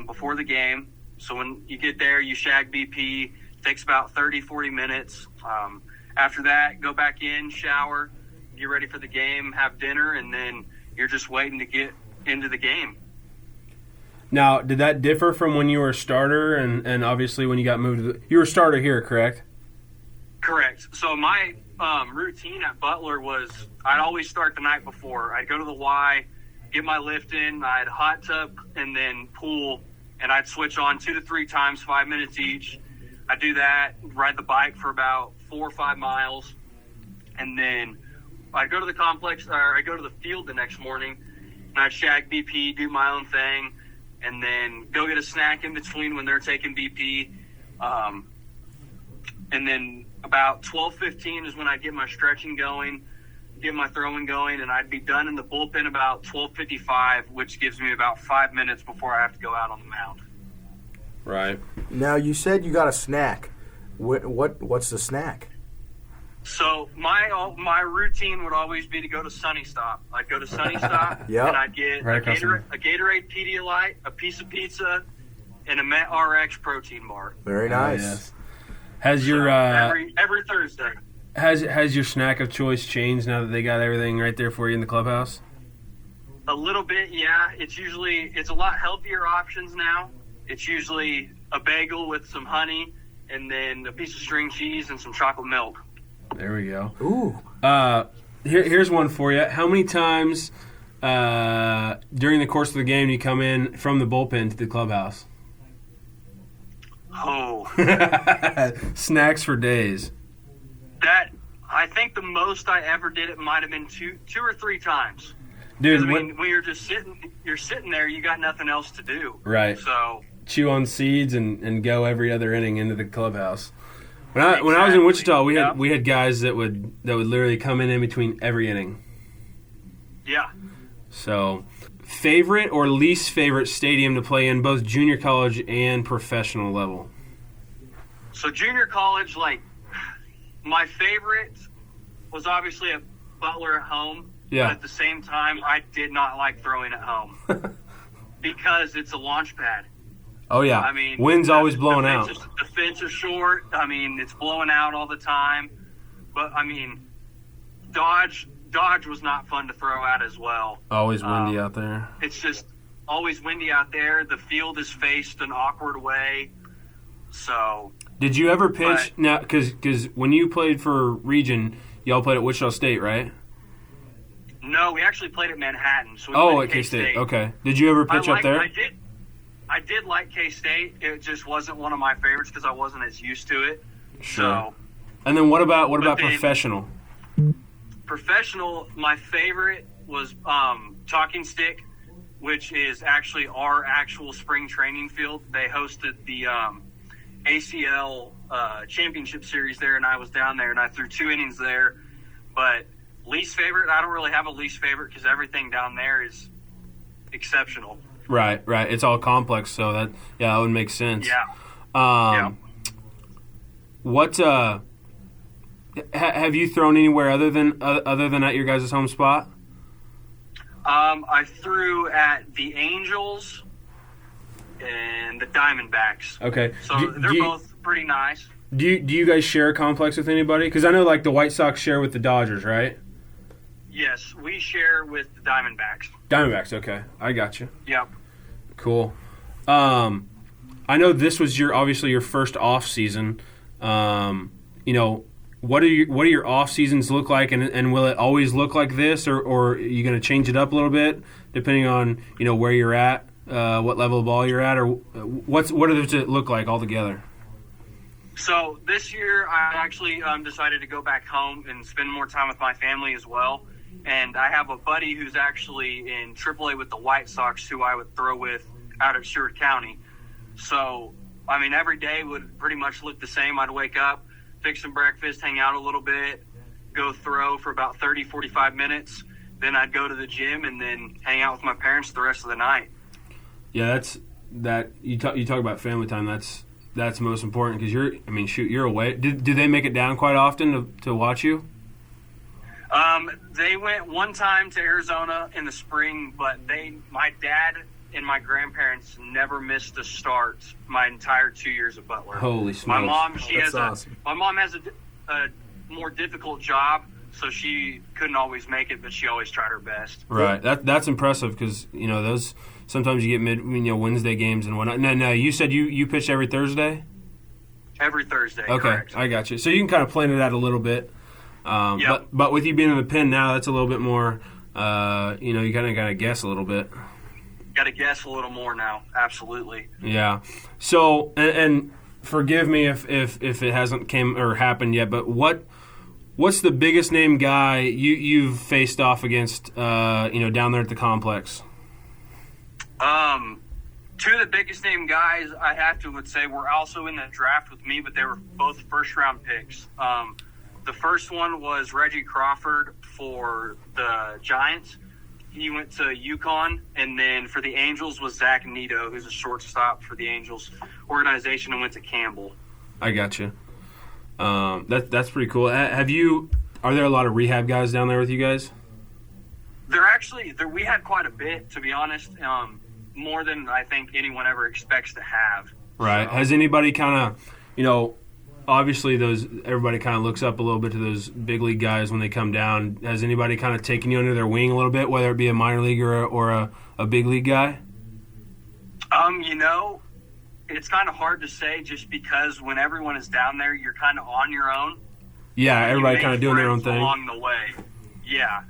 before the game. So when you get there, you shag BP. It takes about 30, 40 minutes. After that, go back in, shower, get ready for the game, have dinner, and then you're just waiting to get into the game. Now, did that differ from when you were a starter and obviously when you got moved? You were a starter here, correct? Correct. So my routine at Butler was I'd always start the night before. I'd go to the Y, get my lift in, I'd hot tub and then pool, and I'd switch on 2 to 3 times, 5 minutes each. I'd do that, ride the bike for about 4 or 5 miles, and then I'd go to the complex, or I'd go to the field the next morning, and I'd shag BP, do my own thing, and then go get a snack in between when they're taking BP. And then about 12:15 is when I'd get my stretching going, get my throwing going, and I'd be done in the bullpen about 12:55, which gives me about 5 minutes before I have to go out on the mound. Right. Now, you said you got a snack. What's the snack? So my routine would always be to go to Sunny Stop. I'd go to Sunny Stop, Yep. and I'd get Right across from a Gatorade Pedialyte, a piece of pizza, and a Met RX protein bar. Very nice. Yes. Has your every Thursday. has your snack of choice changed now that they got everything right there for you in the clubhouse? A little bit, yeah. It's a lot healthier options now. It's usually a bagel with some honey, and then a piece of string cheese and some chocolate milk. There we go. Ooh. Here's one for you. How many times during the course of the game do you come in from the bullpen to the clubhouse? Oh, Snacks for days. I think the most I ever did it might have been two or three times. Dude, I mean, when you're just sitting there, you got nothing else to do. Right. So chew on seeds and go every other inning into the clubhouse. When I was in Wichita, we had guys that would literally come in between every inning. Yeah. So, favorite or least favorite stadium to play in, both junior college and professional level? So junior college, like, my favorite was obviously at Butler at home. Yeah. But at the same time, I did not like throwing at home because it's a launch pad. Oh, yeah. I mean, wind's always blowing out. The fence is short. I mean, it's blowing out all the time. But, I mean, Dodge was not fun to throw at as well. Always windy out there. It's just always windy out there. The field is faced an awkward way. So. Did you ever pitch? Now, because when you played for Region, y'all played at Wichita State, right? No, we actually played at Manhattan. So at K-State. Okay. Did you ever pitch up there? I did like K-State. It just wasn't one of my favorites because I wasn't as used to it. Sure. So, and then what about professional? Professional, my favorite was Talking Stick, which is actually our actual spring training field. They hosted the ACL championship series there, and I was down there, and I threw 2 innings there. But least favorite, I don't really have a least favorite because everything down there is exceptional. Right. It's all complex, so that would make sense. Yeah. What have you thrown anywhere other than at your guys' home spot? I threw at the Angels and the Diamondbacks. Okay. So they're both pretty nice. Do you guys share a complex with anybody? Because I know like the White Sox share with the Dodgers, right? Yes, we share with the Diamondbacks. Diamondbacks, okay. I got you. Yep. Cool. I know this was obviously your first off season. What do your off seasons look like, and will it always look like this, or are you going to change it up a little bit depending on where you're at, what level of ball you're at, or what does it look like altogether? So this year I actually decided to go back home and spend more time with my family as well. And I have a buddy who's actually in AAA with the White Sox who I would throw with out at Stewart County. So, I mean, every day would pretty much look the same. I'd wake up, fix some breakfast, hang out a little bit, go throw for about 30, 45 minutes. Then I'd go to the gym and then hang out with my parents the rest of the night. Yeah, you talk about family time. That's most important because you're away. Did they make it down quite often to watch you? They went one time to Arizona in the spring, but my dad and my grandparents never missed a start my entire 2 years at Butler. Holy smokes! My mom, awesome. My mom has a more difficult job, so she couldn't always make it, but she always tried her best. Right. That's impressive because those sometimes you get Wednesday games and whatnot. No. You said you pitch every Thursday. Every Thursday. Okay, correct. I got you. So you can kind of plan it out a little bit. Yep. But with you being in the pen now, that's a little bit more. You kind of got to guess a little bit. Got to guess a little more now. Absolutely. Yeah. So and forgive me if it hasn't came or happened yet, but what's the biggest name guy you've faced off against? Down there at the complex. Two of the biggest name guys I would say were also in the draft with me, but they were both first round picks. The first one was Reggie Crawford for the Giants. He went to UConn, and then for the Angels was Zach Nito, who's a shortstop for the Angels organization, and went to Campbell. I got you. That's pretty cool. Are there a lot of rehab guys down there with you guys? We had quite a bit, to be honest, more than I think anyone ever expects to have. Right. So, Has anybody kind of, obviously everybody kind of looks up a little bit to those big league guys when they come down. Has anybody kind of taken you under their wing a little bit, whether it be a minor leaguer or a big league guy? It's kind of hard to say just because when everyone is down there, you're kind of on your own. Yeah, And everybody you kind of make doing their own friends thing. along the way. Yeah.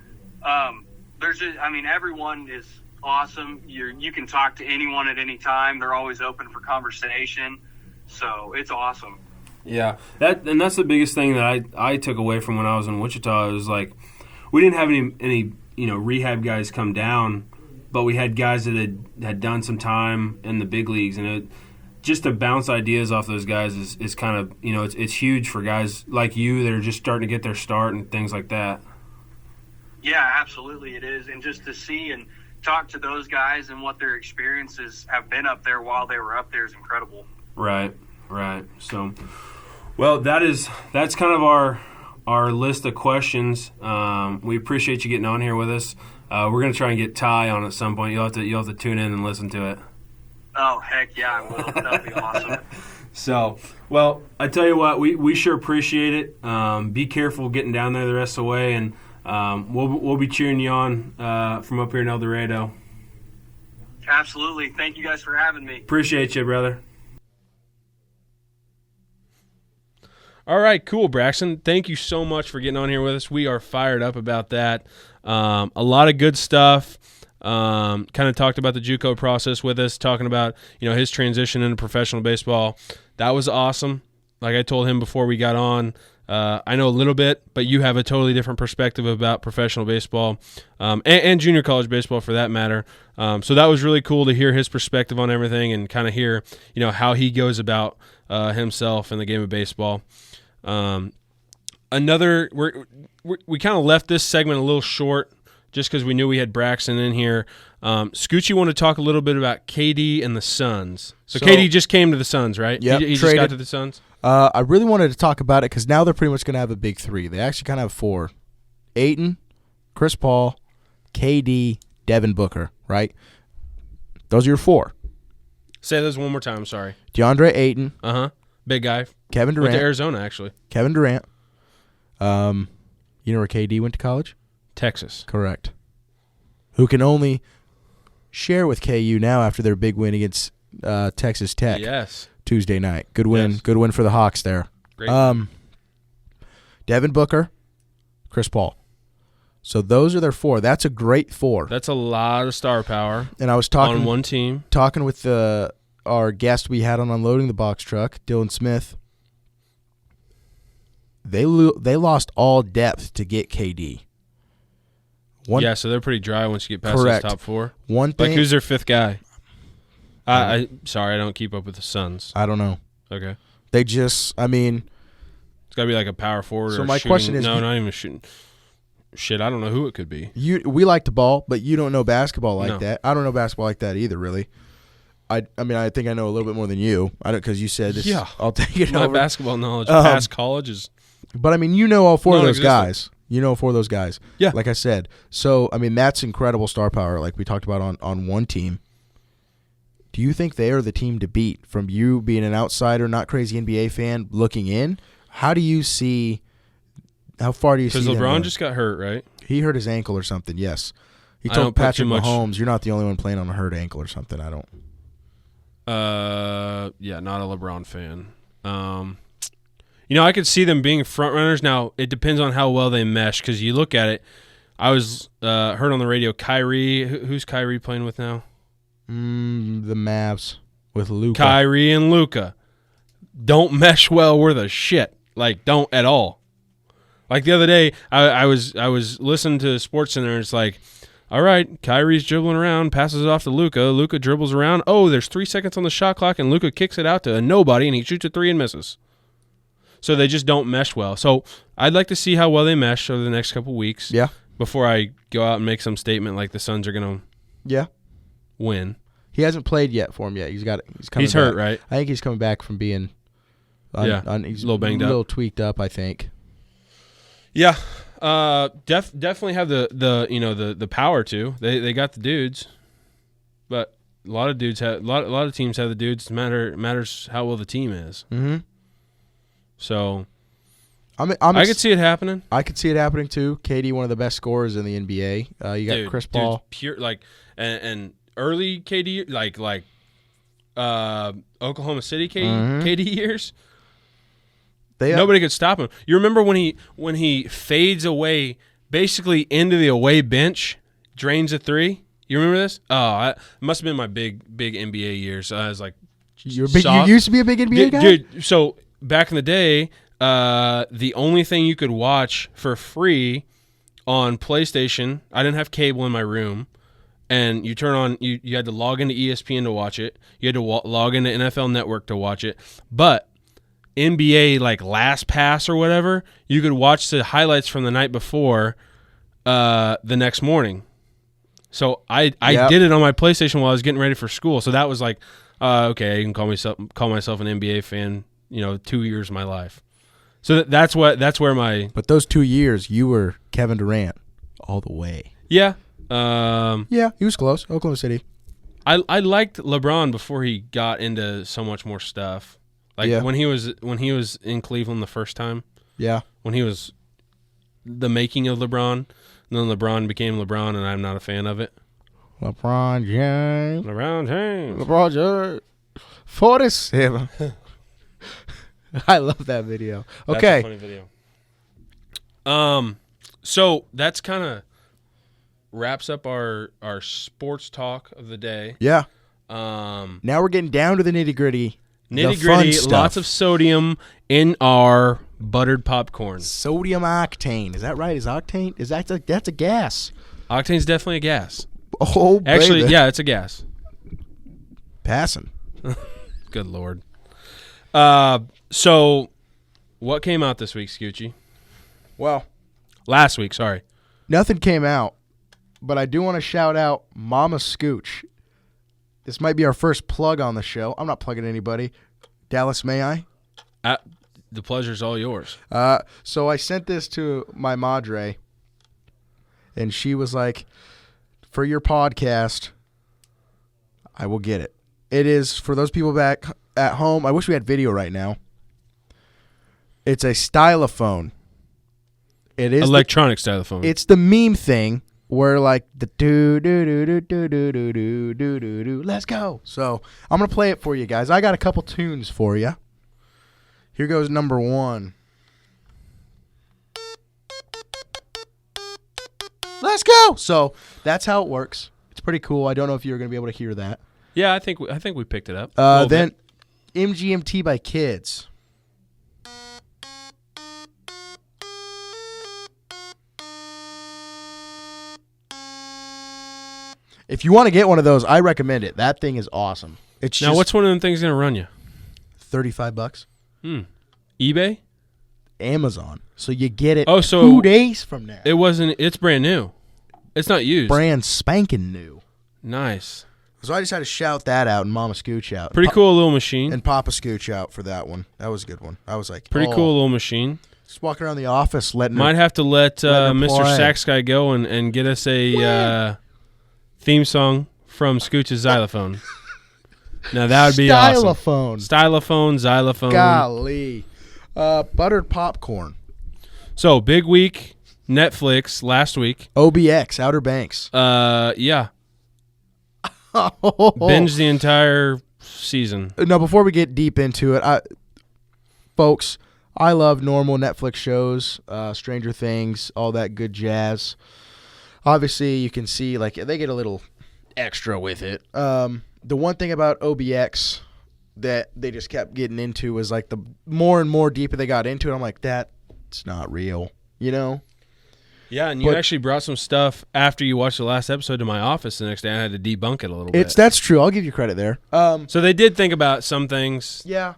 Everyone is awesome. You can talk to anyone at any time. They're always open for conversation. So it's awesome. Yeah, that's the biggest thing that I took away from when I was in Wichita. It was like we didn't have any rehab guys come down, but we had guys that had done some time in the big leagues, and just to bounce ideas off those guys is kind of it's huge for guys like you that are just starting to get their start and things like that. Yeah, absolutely it is. And just to see and talk to those guys and what their experiences have been up there while they were up there is incredible. Right. So, well, that's kind of our list of questions. We appreciate you getting on here with us. We're going to try and get Ty on at some point. You'll have to tune in and listen to it. Oh, heck yeah, I will. That'll be awesome. So, well, I tell you what, we sure appreciate it. Be careful getting down there the rest of the way, and we'll be cheering you on from up here in El Dorado. Absolutely. Thank you guys for having me. Appreciate you, brother. All right, cool, Braxton. Thank you so much for getting on here with us. We are fired up about that. A lot of good stuff. Kind of talked about the JUCO process with us, talking about his transition into professional baseball. That was awesome. Like I told him before we got on, I know a little bit, but you have a totally different perspective about professional baseball and junior college baseball for that matter. So that was really cool to hear his perspective on everything and kind of hear how he goes about himself in the game of baseball. We kind of left this segment a little short just because we knew we had Braxton in here. Scoochie wanted to talk a little bit about KD and the Suns. So KD just came to the Suns, right? Yep, he just got to the Suns? I really wanted to talk about it because now they're pretty much going to have a big three. They actually kind of have four. Ayton, Chris Paul, KD, Devin Booker, right? Those are your four. Say those one more time, sorry. DeAndre Ayton. Uh-huh. Big guy. Kevin Durant. Went to Arizona, actually. Kevin Durant. You know where KD went to college? Texas. Correct. Who can only share with KU now after their big win against Texas Tech. Yes. Tuesday night. Good win. Yes. Good win for the Hawks there. Great. Devin Booker, Chris Paul. So those are their four. That's a great four. That's a lot of star power. And I was on one team. Talking with our guest we had on Unloading the Box Truck, Dylan Smith. They lost all depth to get KD. So they're pretty dry once you get past those top four. One thing, like, who's their fifth guy? Sorry, I don't keep up with the Suns. I don't know. Okay. They just, it's got to be like a power forward. So or my shooting. question is, no, not even shooting. Shit, I don't know who it could be. We like the ball, but you don't know basketball like No. that. I don't know basketball like that either, really. I think I know a little bit more than you. I don't, because you said this. Yeah. I'll take it My over. basketball knowledge past college is. But you know all four of those non-existent. guys. You know four of those guys. Yeah. Like I said. So that's incredible star power, like we talked about on one team. Do you think they are the team to beat? From you being an outsider, not crazy NBA fan, looking in, how do you see? How far do you see? Because them LeBron going? just got hurt, right? He hurt his ankle or something. Yes. He I told don't put Patrick too much- Mahomes, "You're not the only one playing on a hurt ankle or something." I don't. Yeah, not a LeBron fan. I could see them being front runners. Now it depends on how well they mesh. Because you look at it, I was heard on the radio. Kyrie, who's Kyrie playing with now? The Mavs with Luka. Kyrie and Luka don't mesh well worth a shit. Like, don't at all. Like the other day, I was listening to SportsCenter, and it's like, all right, Kyrie's dribbling around, passes it off to Luka. Luka dribbles around. Oh, there's 3 seconds on the shot clock, and Luka kicks it out to a nobody, and he shoots a three and misses. So they just don't mesh well. So I'd like to see how well they mesh over the next couple weeks. Yeah. Before I go out and make some statement like the Suns are going to win. He hasn't played yet for him yet. He's coming He's back. hurt, right? I think he's coming back from being He's a little banged up. A little tweaked up, I think. Yeah. Definitely have the power to. They got the dudes. But a lot of dudes have a lot of teams have the dudes. Matters how well the team is. Mm-hmm. So I could see it happening. I could see it happening too. KD, one of the best scorers in the NBA. You got Chris Paul, pure and early KD like Oklahoma City KD years. Nobody could stop him. You remember when he fades away, basically into the away bench, drains a three. You remember this? Oh, it must have been my big NBA years. I was like, you used to be a big NBA guy, dude. So back in the day, the only thing you could watch for free on PlayStation, I didn't have cable in my room, and you turn on, you had to log into ESPN to watch it. You had to log into NFL Network to watch it. But NBA, like Last Pass or whatever, you could watch the highlights from the night before the next morning. So I did it on my PlayStation while I was getting ready for school. So that was like, okay, I can call myself an NBA fan. 2 years of my life. So that's where my. But those 2 years, you were Kevin Durant all the way. Yeah. Yeah, he was close. Oklahoma City. I liked LeBron before he got into so much more stuff. Like when he was in Cleveland the first time. Yeah. When he was the making of LeBron. And then LeBron became LeBron, and I'm not a fan of it. LeBron James. 47. I love that video. Okay. That's a funny video. So that's kind of wraps up our sports talk of the day. Yeah. Now we're getting down to the nitty-gritty. Lots of sodium in our buttered popcorn. Sodium octane. Is that right? Is octane? That's a gas? Octane's definitely a gas. Oh, baby. Actually, yeah, it's a gas. Passing. Good Lord. So what came out this week, Scoochie? Well, last week, sorry. Nothing came out, but I do want to shout out Mama Scooch. This might be our first plug on the show. I'm not plugging anybody. Dallas, may I? The pleasure's all yours. So I sent this to my madre, and she was like, for your podcast, I will get it. It is, for those people back at home, I wish we had video right now. It's a stylophone. It is electronic stylophone. It's the meme thing where like the do do do do do do do do do do do. Let's go. So I'm gonna play it for you guys. I got a couple tunes for you. Here goes number one. Let's go. So that's how it works. It's pretty cool. I don't know if you're gonna be able to hear that. Yeah, I think we picked it up. Then MGMT by Kids. If you want to get one of those, I recommend it. That thing is awesome. It's now, what's one of them things going to run you? $35. eBay? Amazon. So you get it 2 days from now. It's brand new. It's not used. Brand spanking new. Nice. So I just had to shout that out and Mama Scooch out. Pretty cool little machine. And Papa Scooch out for that one. That was a good one. I was like, pretty cool little machine. Just walking around the office letting Might have to let Mr. play. Sax Guy go and get us a theme song from Scooch's xylophone. Now that would be awesome. Stylophone, xylophone. Golly. Buttered popcorn. So, big week, Netflix last week. OBX, Outer Banks. Yeah. Binge the entire season. Now, before we get deep into it, folks, I love normal Netflix shows, Stranger Things, all that good jazz. Obviously, you can see like they get a little extra with it. The one thing about OBX that they just kept getting into was like the more and more deeper they got into it, I'm like, that's not real, you know? Yeah, and you actually brought some stuff after you watched the last episode to my office the next day. I had to debunk it a little bit. That's true. I'll give you credit there. So they did think about some things. Yeah.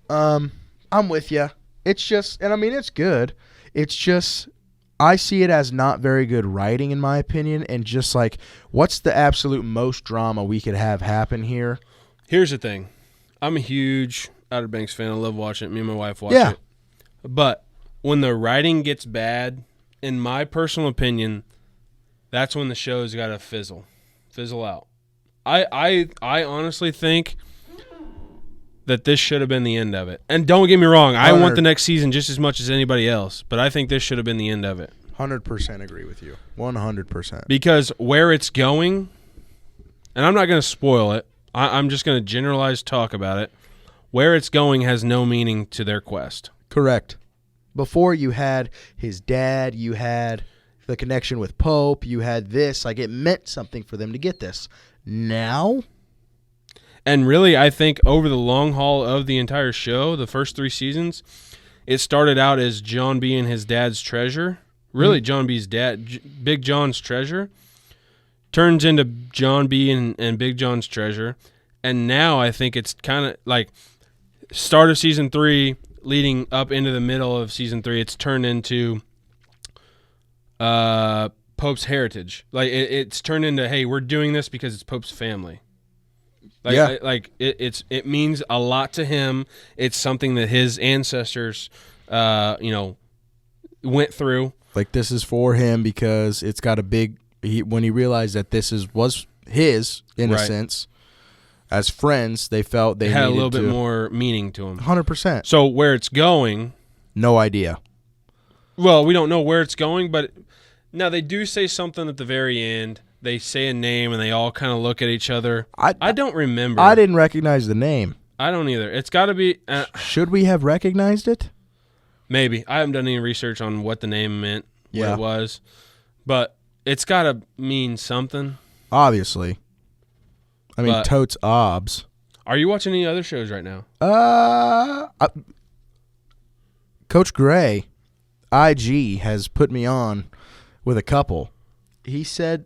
I'm with you. It's just, and I mean, it's good. It's just, I see it as not very good writing, in my opinion, and just like, what's the absolute most drama we could have happen here? Here's the thing. I'm a huge Outer Banks fan. I love watching it. Me and my wife watch Yeah. it. But when the writing gets bad, in my personal opinion, that's when the show's got to fizzle out. I honestly think that this should have been the end of it. And don't get me wrong, I want the next season just as much as anybody else, but I think this should have been the end of it. 100% agree with you. 100%. Because where it's going, and I'm not going to spoil it, I'm just going to generalize talk about it. Where it's going has no meaning to their quest. Correct. Before you had his dad, you had the connection with Pope, you had this. Like, it meant something for them to get this. Now? And really, I think over the long haul of the entire show, the first 3 seasons, it started out as John being his dad's treasure. Really, John B's dad, Big John's treasure, turns into John B and Big John's treasure. And now I think it's kind of like start of season 3, leading up into the middle of season 3, it's turned into Pope's heritage. Like it's turned into, hey, we're doing this because it's Pope's family. Like, yeah. It means a lot to him. It's something that his ancestors, went through. Like, this is for him because it's got a big. When he realized that this was his, in a sense, as friends, they felt they had needed a little bit more meaning to him. 100%. So where it's going, no idea. Well, we don't know where it's going, but now they do say something at the very end. They say a name, and they all kind of look at each other. I don't remember. I didn't recognize the name. I don't either. It's got to be... Should we have recognized it? Maybe. I haven't done any research on what the name meant, what it was. But it's got to mean something. Obviously. I mean, totes obs. Are you watching any other shows right now? Coach Gray, IG, has put me on with a couple. He said...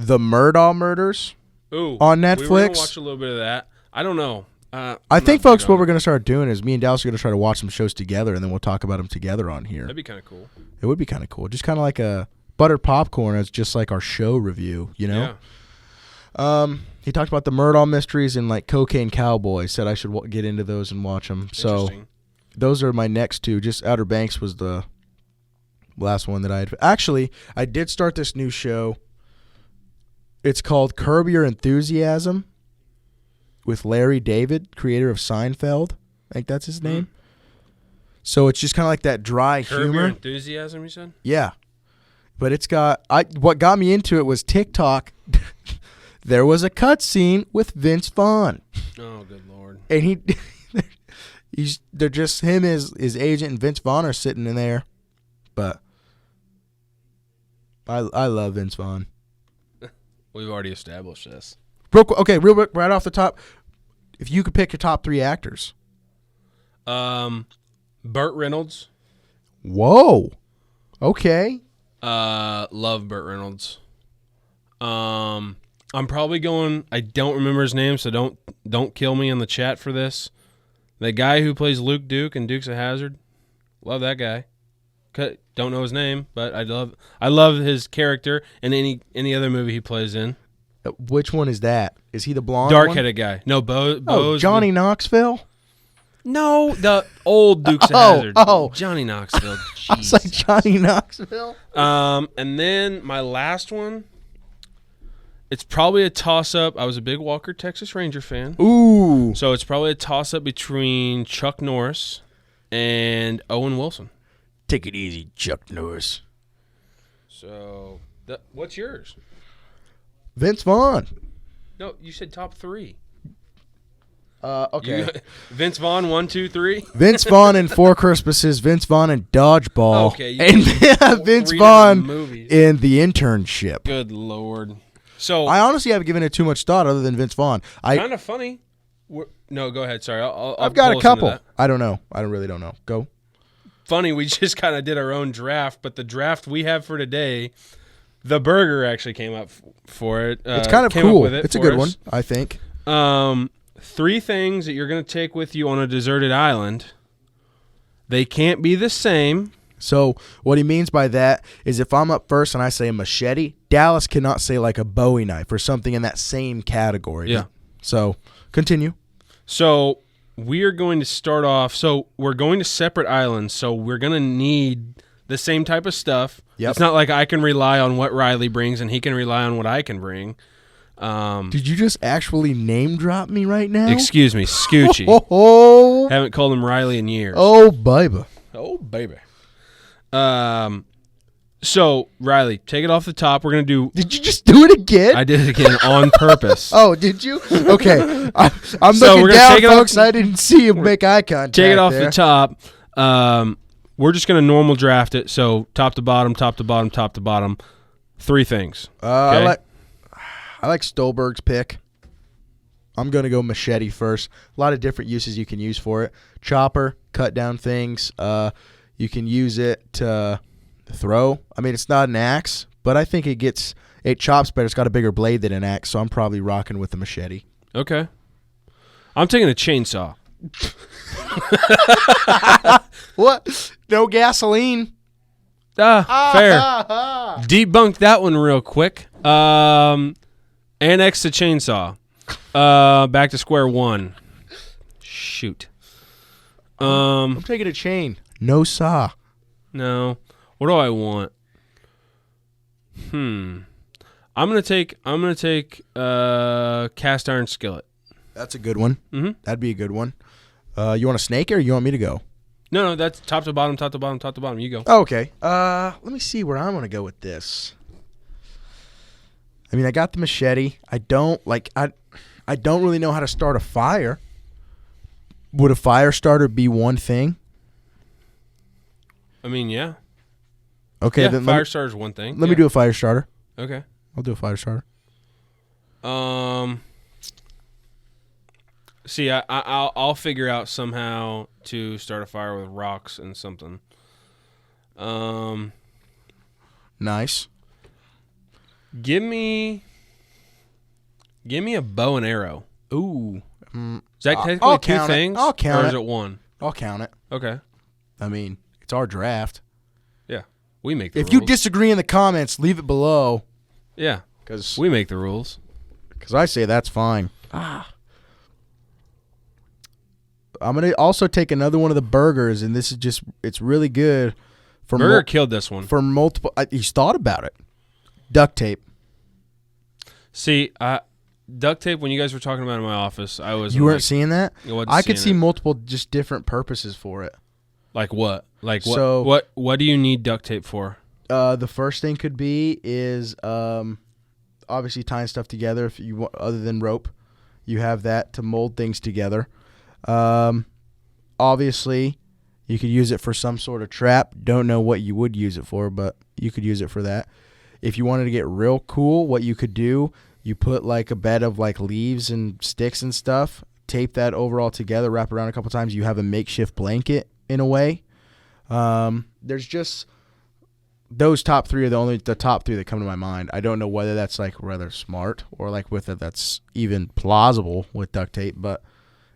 The Murdaugh Murders on Netflix. We were going to watch a little bit of that. I don't know. I think, folks, what we're going to start doing is me and Dallas are going to try to watch some shows together, and then we'll talk about them together on here. That'd be kind of cool. It would be kind of cool. Just kind of like a buttered popcorn. It's just like our show review, you know? Yeah. He talked about the Murdaugh mysteries and, like, Cocaine Cowboy. Said I should get into those and watch them. So those are my next 2. Just Outer Banks was the last one that I had. Actually, I did start this new show. It's called Curb Your Enthusiasm with Larry David, creator of Seinfeld. I think that's his name. So it's just kind of like that dry humor. Curb Your Enthusiasm, you said? Yeah. But it's got... what got me into it was TikTok. There was a cutscene with Vince Vaughn. Oh, good Lord. And they're just him, his agent, and Vince Vaughn are sitting in there. But I love Vince Vaughn. We've already established this. Real quick, right off the top, if you could pick your top 3 actors. Burt Reynolds. Whoa. Okay. Love Burt Reynolds. I'm probably going, I don't remember his name, so don't kill me in the chat for this. The guy who plays Luke Duke in Dukes of Hazzard. Love that guy. Don't know his name, but I love his character in any other movie he plays in. Which one is that? Is he the blonde dark-headed guy? No, Bo's Johnny Knoxville? No, the old Dukes of Hazzard. Johnny Knoxville. I was like, Johnny Knoxville? And then my last one, it's probably a toss-up. I was a big Walker, Texas Ranger fan. Ooh. So it's probably a toss-up between Chuck Norris and Owen Wilson. Take it easy, Chuck Norris. So, what's yours? Vince Vaughn. No, you said top 3. Okay. Vince Vaughn, 1, 2, 3. Vince Vaughn in 4 Christmases. Vince Vaughn in Dodgeball. Okay. And Vince Vaughn in The Internship. Good Lord. So I honestly haven't given it too much thought other than Vince Vaughn. Kind of funny. No, go ahead. Sorry. I've got a couple. I don't know. I really don't know. Go. Funny, we just kind of did our own draft, but the draft we have for today, the burger actually came up for it. It's kind of cool. It's a good one, I think. 3 things that you're going to take with you on a deserted island. They can't be the same. So what he means by that is if I'm up first and I say a machete, Dallas cannot say like a Bowie knife or something in that same category. Yeah. So continue. So we are going to start off. So we're going to separate islands. So we're going to need the same type of stuff. Yep. It's not like I can rely on what Riley brings and he can rely on what I can bring. Did you just actually name drop me right now? Excuse me, Scoochie. Oh, Haven't called him Riley in years. oh, baby. Oh, baby. So, Riley, take it off the top. We're going to do... Did you just do it again? I did it again on purpose. Oh, did you? Okay. I'm So looking we're gonna down, take it off- folks. I didn't see you make eye contact. Take it off there. the top. We're just going to normal draft it. So, top to bottom, top to bottom, top to bottom. 3 things. Okay? I like Stolberg's pick. I'm going to go machete first. A lot of different uses you can use for it. Chopper, cut down things. You can use it to throw. I mean, it's not an axe, but I think it chops better. It's got a bigger blade than an axe, so I'm probably rocking with the machete. Okay. I'm taking a chainsaw. What? No gasoline. Fair. Debunk that one real quick. Annex the chainsaw. Back to square one. Shoot. I'm taking a chain. No saw. No. What do I want? I'm gonna take cast iron skillet. That's a good one. Mm-hmm. That'd be a good one. You want a snake or you want me to go? No, that's top to bottom, top to bottom, top to bottom. You go. Oh, okay. Let me see where I'm gonna go with this. I mean, I got the machete. I don't really know how to start a fire. Would a fire starter be one thing? I mean, yeah. Okay, Yeah, then fire starter is one thing. let me do a fire starter. Okay. I'll do a fire starter. See, I'll figure out somehow to start a fire with rocks and something. Nice. Give me a bow and arrow. Ooh. Is that technically I'll two count it. things? I'll count or is it. it one? I'll count it. Okay. I mean, it's our draft. Yeah. We make the If rules. you disagree in the comments, leave it below. Yeah. Because We make the rules. I say that's fine. I'm going to also take another one of the burgers, and this is just, it's really good. Burger killed this one. For multiple, he's thought about it. Duct tape. See, duct tape, when you guys were talking about it in my office, I was You weren't seeing that? wasn't I could see seeing it. multiple just different purposes for it. Like what? Like what? So- what do you need duct tape for? The first thing could be is obviously tying stuff together. If you want, other than rope, you have that to mold things together. Obviously, you could use it for some sort of trap. Don't know what you would use it for, but you could use it for that. If you wanted to get real cool, what you could do, you put like a bed of like leaves and sticks and stuff, tape that over all together, wrap around a couple times. You have a makeshift blanket in a way. There's just those top three are the top three that come to my mind. I don't know whether that's like rather smart or like with it that's even plausible with duct tape, but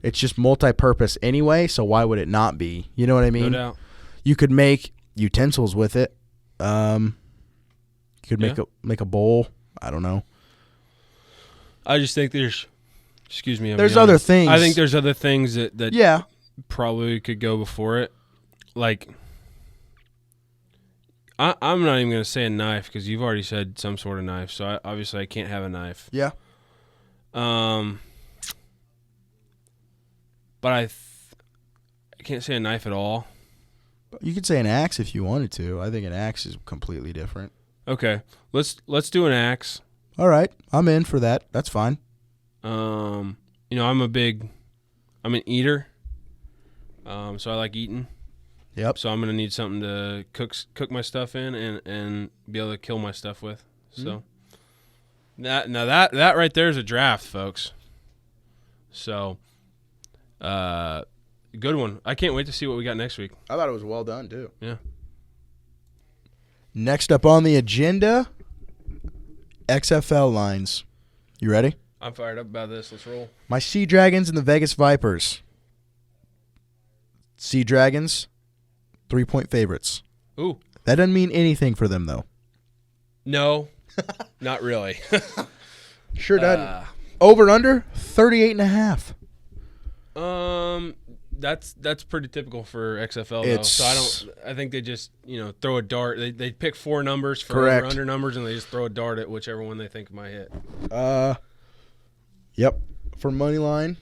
it's just multi-purpose anyway. So why would it not be? You know what I mean? No doubt. You could make utensils with it. You could make a bowl. I don't know. I just think there's. Excuse me. There's other things. I think there's other things that Yeah. probably could go before it. Like, I'm not even going to say a knife because you've already said some sort of knife. So obviously I can't have a knife. Yeah. But I can't say a knife at all. You could say an axe if you wanted to. I think an axe is completely different. Okay, let's do an axe. All right, I'm in for that. That's fine. I'm an eater. So I like eating. Yep. So I'm gonna need something to cook my stuff in and be able to kill my stuff with. So that right there is a draft, folks. So, good one. I can't wait to see what we got next week. I thought it was well done too. Yeah. Next up on the agenda, XFL lines. You ready? I'm fired up about this. Let's roll. My Sea Dragons and the Vegas Vipers. Sea Dragons, 3-point favorites. Ooh. That doesn't mean anything for them, though. No, not really. Sure doesn't. Over and under, 38.5. That's pretty typical for XFL It's- though. I think they just throw a dart. They pick 4 numbers for Correct. over under numbers, and they just throw a dart at whichever one they think might hit. Yep. For money line,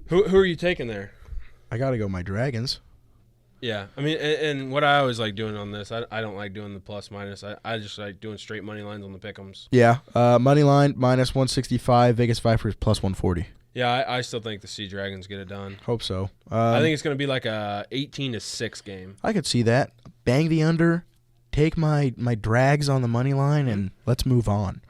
Who are you taking there? I gotta go my Dragons. Yeah, I mean, and what I always like doing on this, I don't like doing the plus minus. I just like doing straight money lines on the pick'ems. Yeah. Money line minus 165. Vegas Vipers plus 140. Yeah, I still think the Sea Dragons get it done. Hope so. I think it's going to be like a 18-6 game. I could see that. Bang the under. Take my drags on the money line, and let's move on.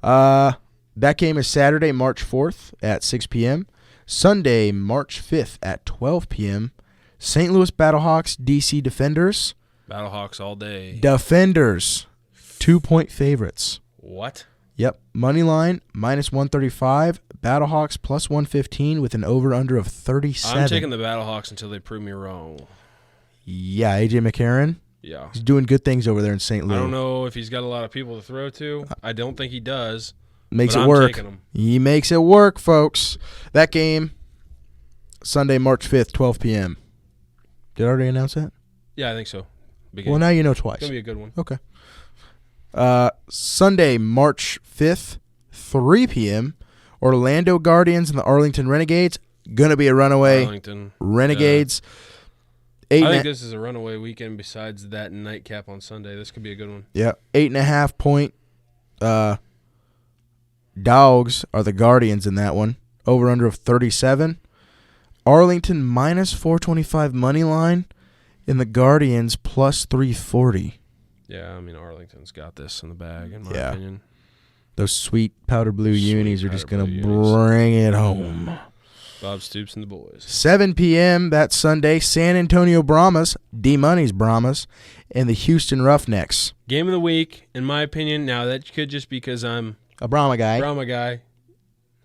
That game is Saturday, March 4th at 6 p.m. Sunday, March 5th at 12 p.m. St. Louis Battlehawks, DC Defenders. Battlehawks all day. Defenders, 2-point favorites. What? Yep. Money line, minus 135. Battlehawks, plus 115 with an over-under of 37. I'm taking the Battlehawks until they prove me wrong. Yeah, A.J. McCarron. Yeah. He's doing good things over there in St. Louis. I don't know if he's got a lot of people to throw to. I don't think he does. Makes but it I'm work. taking him. He makes it work, folks. That game, Sunday, March 5th, 12 p.m. Did I already announce that? Yeah, I think so. Big Well, game. now you know twice. It's going to be a good one. Okay. Sunday, March 5th, 3 p.m. Orlando Guardians and the Arlington Renegades. Gonna be a runaway. Arlington. Renegades. I 8 think this is a runaway weekend besides that nightcap on Sunday. This could be a good one. Yeah, 8.5 point dogs are the Guardians in that one. Over under of 37. Arlington minus 425 money line in the Guardians plus 340. Yeah, I mean, Arlington's got this in the bag, in my Yeah. opinion. Those sweet powder blue Sweet unis are just powder going to blue unis. bring it home. Bob Stoops and the boys. 7 p.m. that Sunday, San Antonio Brahmas, D-Money's Brahmas, and the Houston Roughnecks. Game of the week, in my opinion. Now, that could just because I'm A Brahma guy. Brahma guy.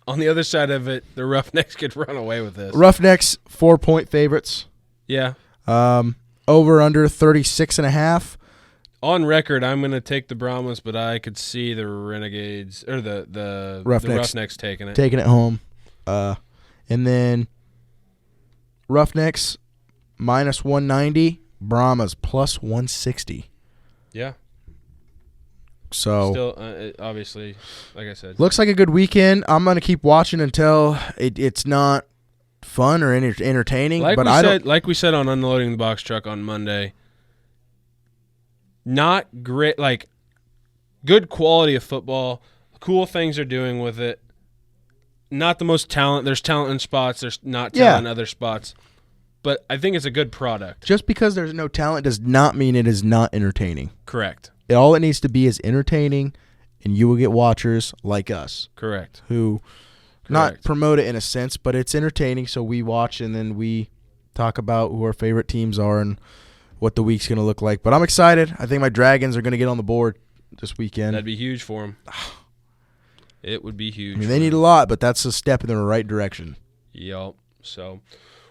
On the other side of it, the Roughnecks could run away with this. Roughnecks, 4-point favorites. Yeah. Over under 36.5. On record, I'm going to take the Brahmas, but I could see the Renegades or the Roughnecks taking it. Taking it home. And then Roughnecks minus 190, Brahmas plus 160. Yeah. So Still, obviously, like I said. looks like a good weekend. I'm gonna keep watching until it's not fun or entertaining. Like we said on Unloading the Box Truck on Monday, not great, like good quality of football, cool things they're doing with it. Not the most talent. There's talent in spots. There's not talent in other spots. But I think it's a good product. Just because there's no talent does not mean it is not entertaining. Correct. All it needs to be is entertaining, and you will get watchers like us Correct. who not promote it in a sense, but it's entertaining, so we watch and then we talk about who our favorite teams are and what the week's going to look like. But I'm excited. I think my Dragons are going to get on the board this weekend. That'd be huge for them. It would be huge. I mean, they need a lot, but that's a step in the right direction. Yep. So,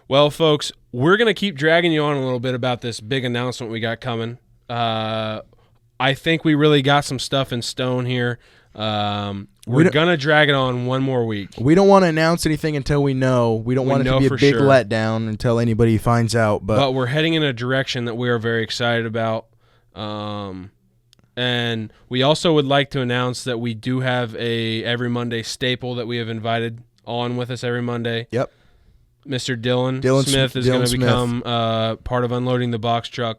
well, folks, we're going to keep dragging you on a little bit about this big announcement we got coming. I think we really got some stuff in stone here. We're going to drag it on one more week. We don't want to announce anything until we know. We don't want it to be a big letdown until anybody finds out. But we're heading in a direction that we are very excited about. And we also would like to announce that we do have a every Monday staple that we have invited on with us every Monday. Yep. Mr. Dylan Smith is going to become part of Unloading the Box Truck.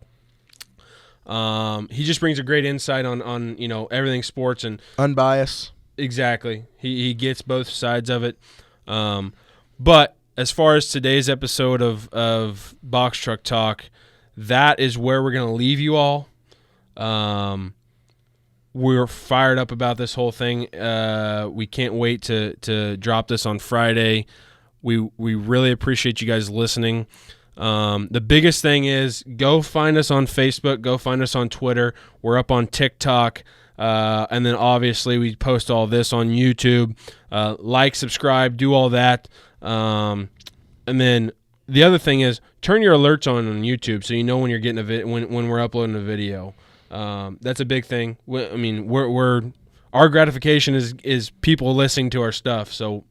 He just brings a great insight on everything sports and unbiased. Exactly. He gets both sides of it. But as far as today's episode of Box Truck Talk, that is where we're going to leave you all. We're fired up about this whole thing. We can't wait to drop this on Friday. We really appreciate you guys listening. The biggest thing is go find us on Facebook. Go find us on Twitter. We're up on TikTok. And then obviously we post all this on YouTube. Like, subscribe, do all that. And then the other thing is turn your alerts on YouTube so you know when you're getting when we're uploading a video. That's a big thing. I mean, we're our gratification is people listening to our stuff. So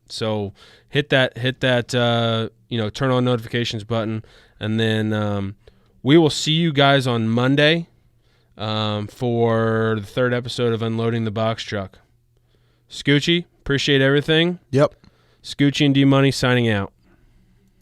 hit that turn on notifications button, and then we will see you guys on Monday for the 3rd episode of Unloading the Box Truck. Scoochie, appreciate everything. Yep. Scoochie and D Money signing out.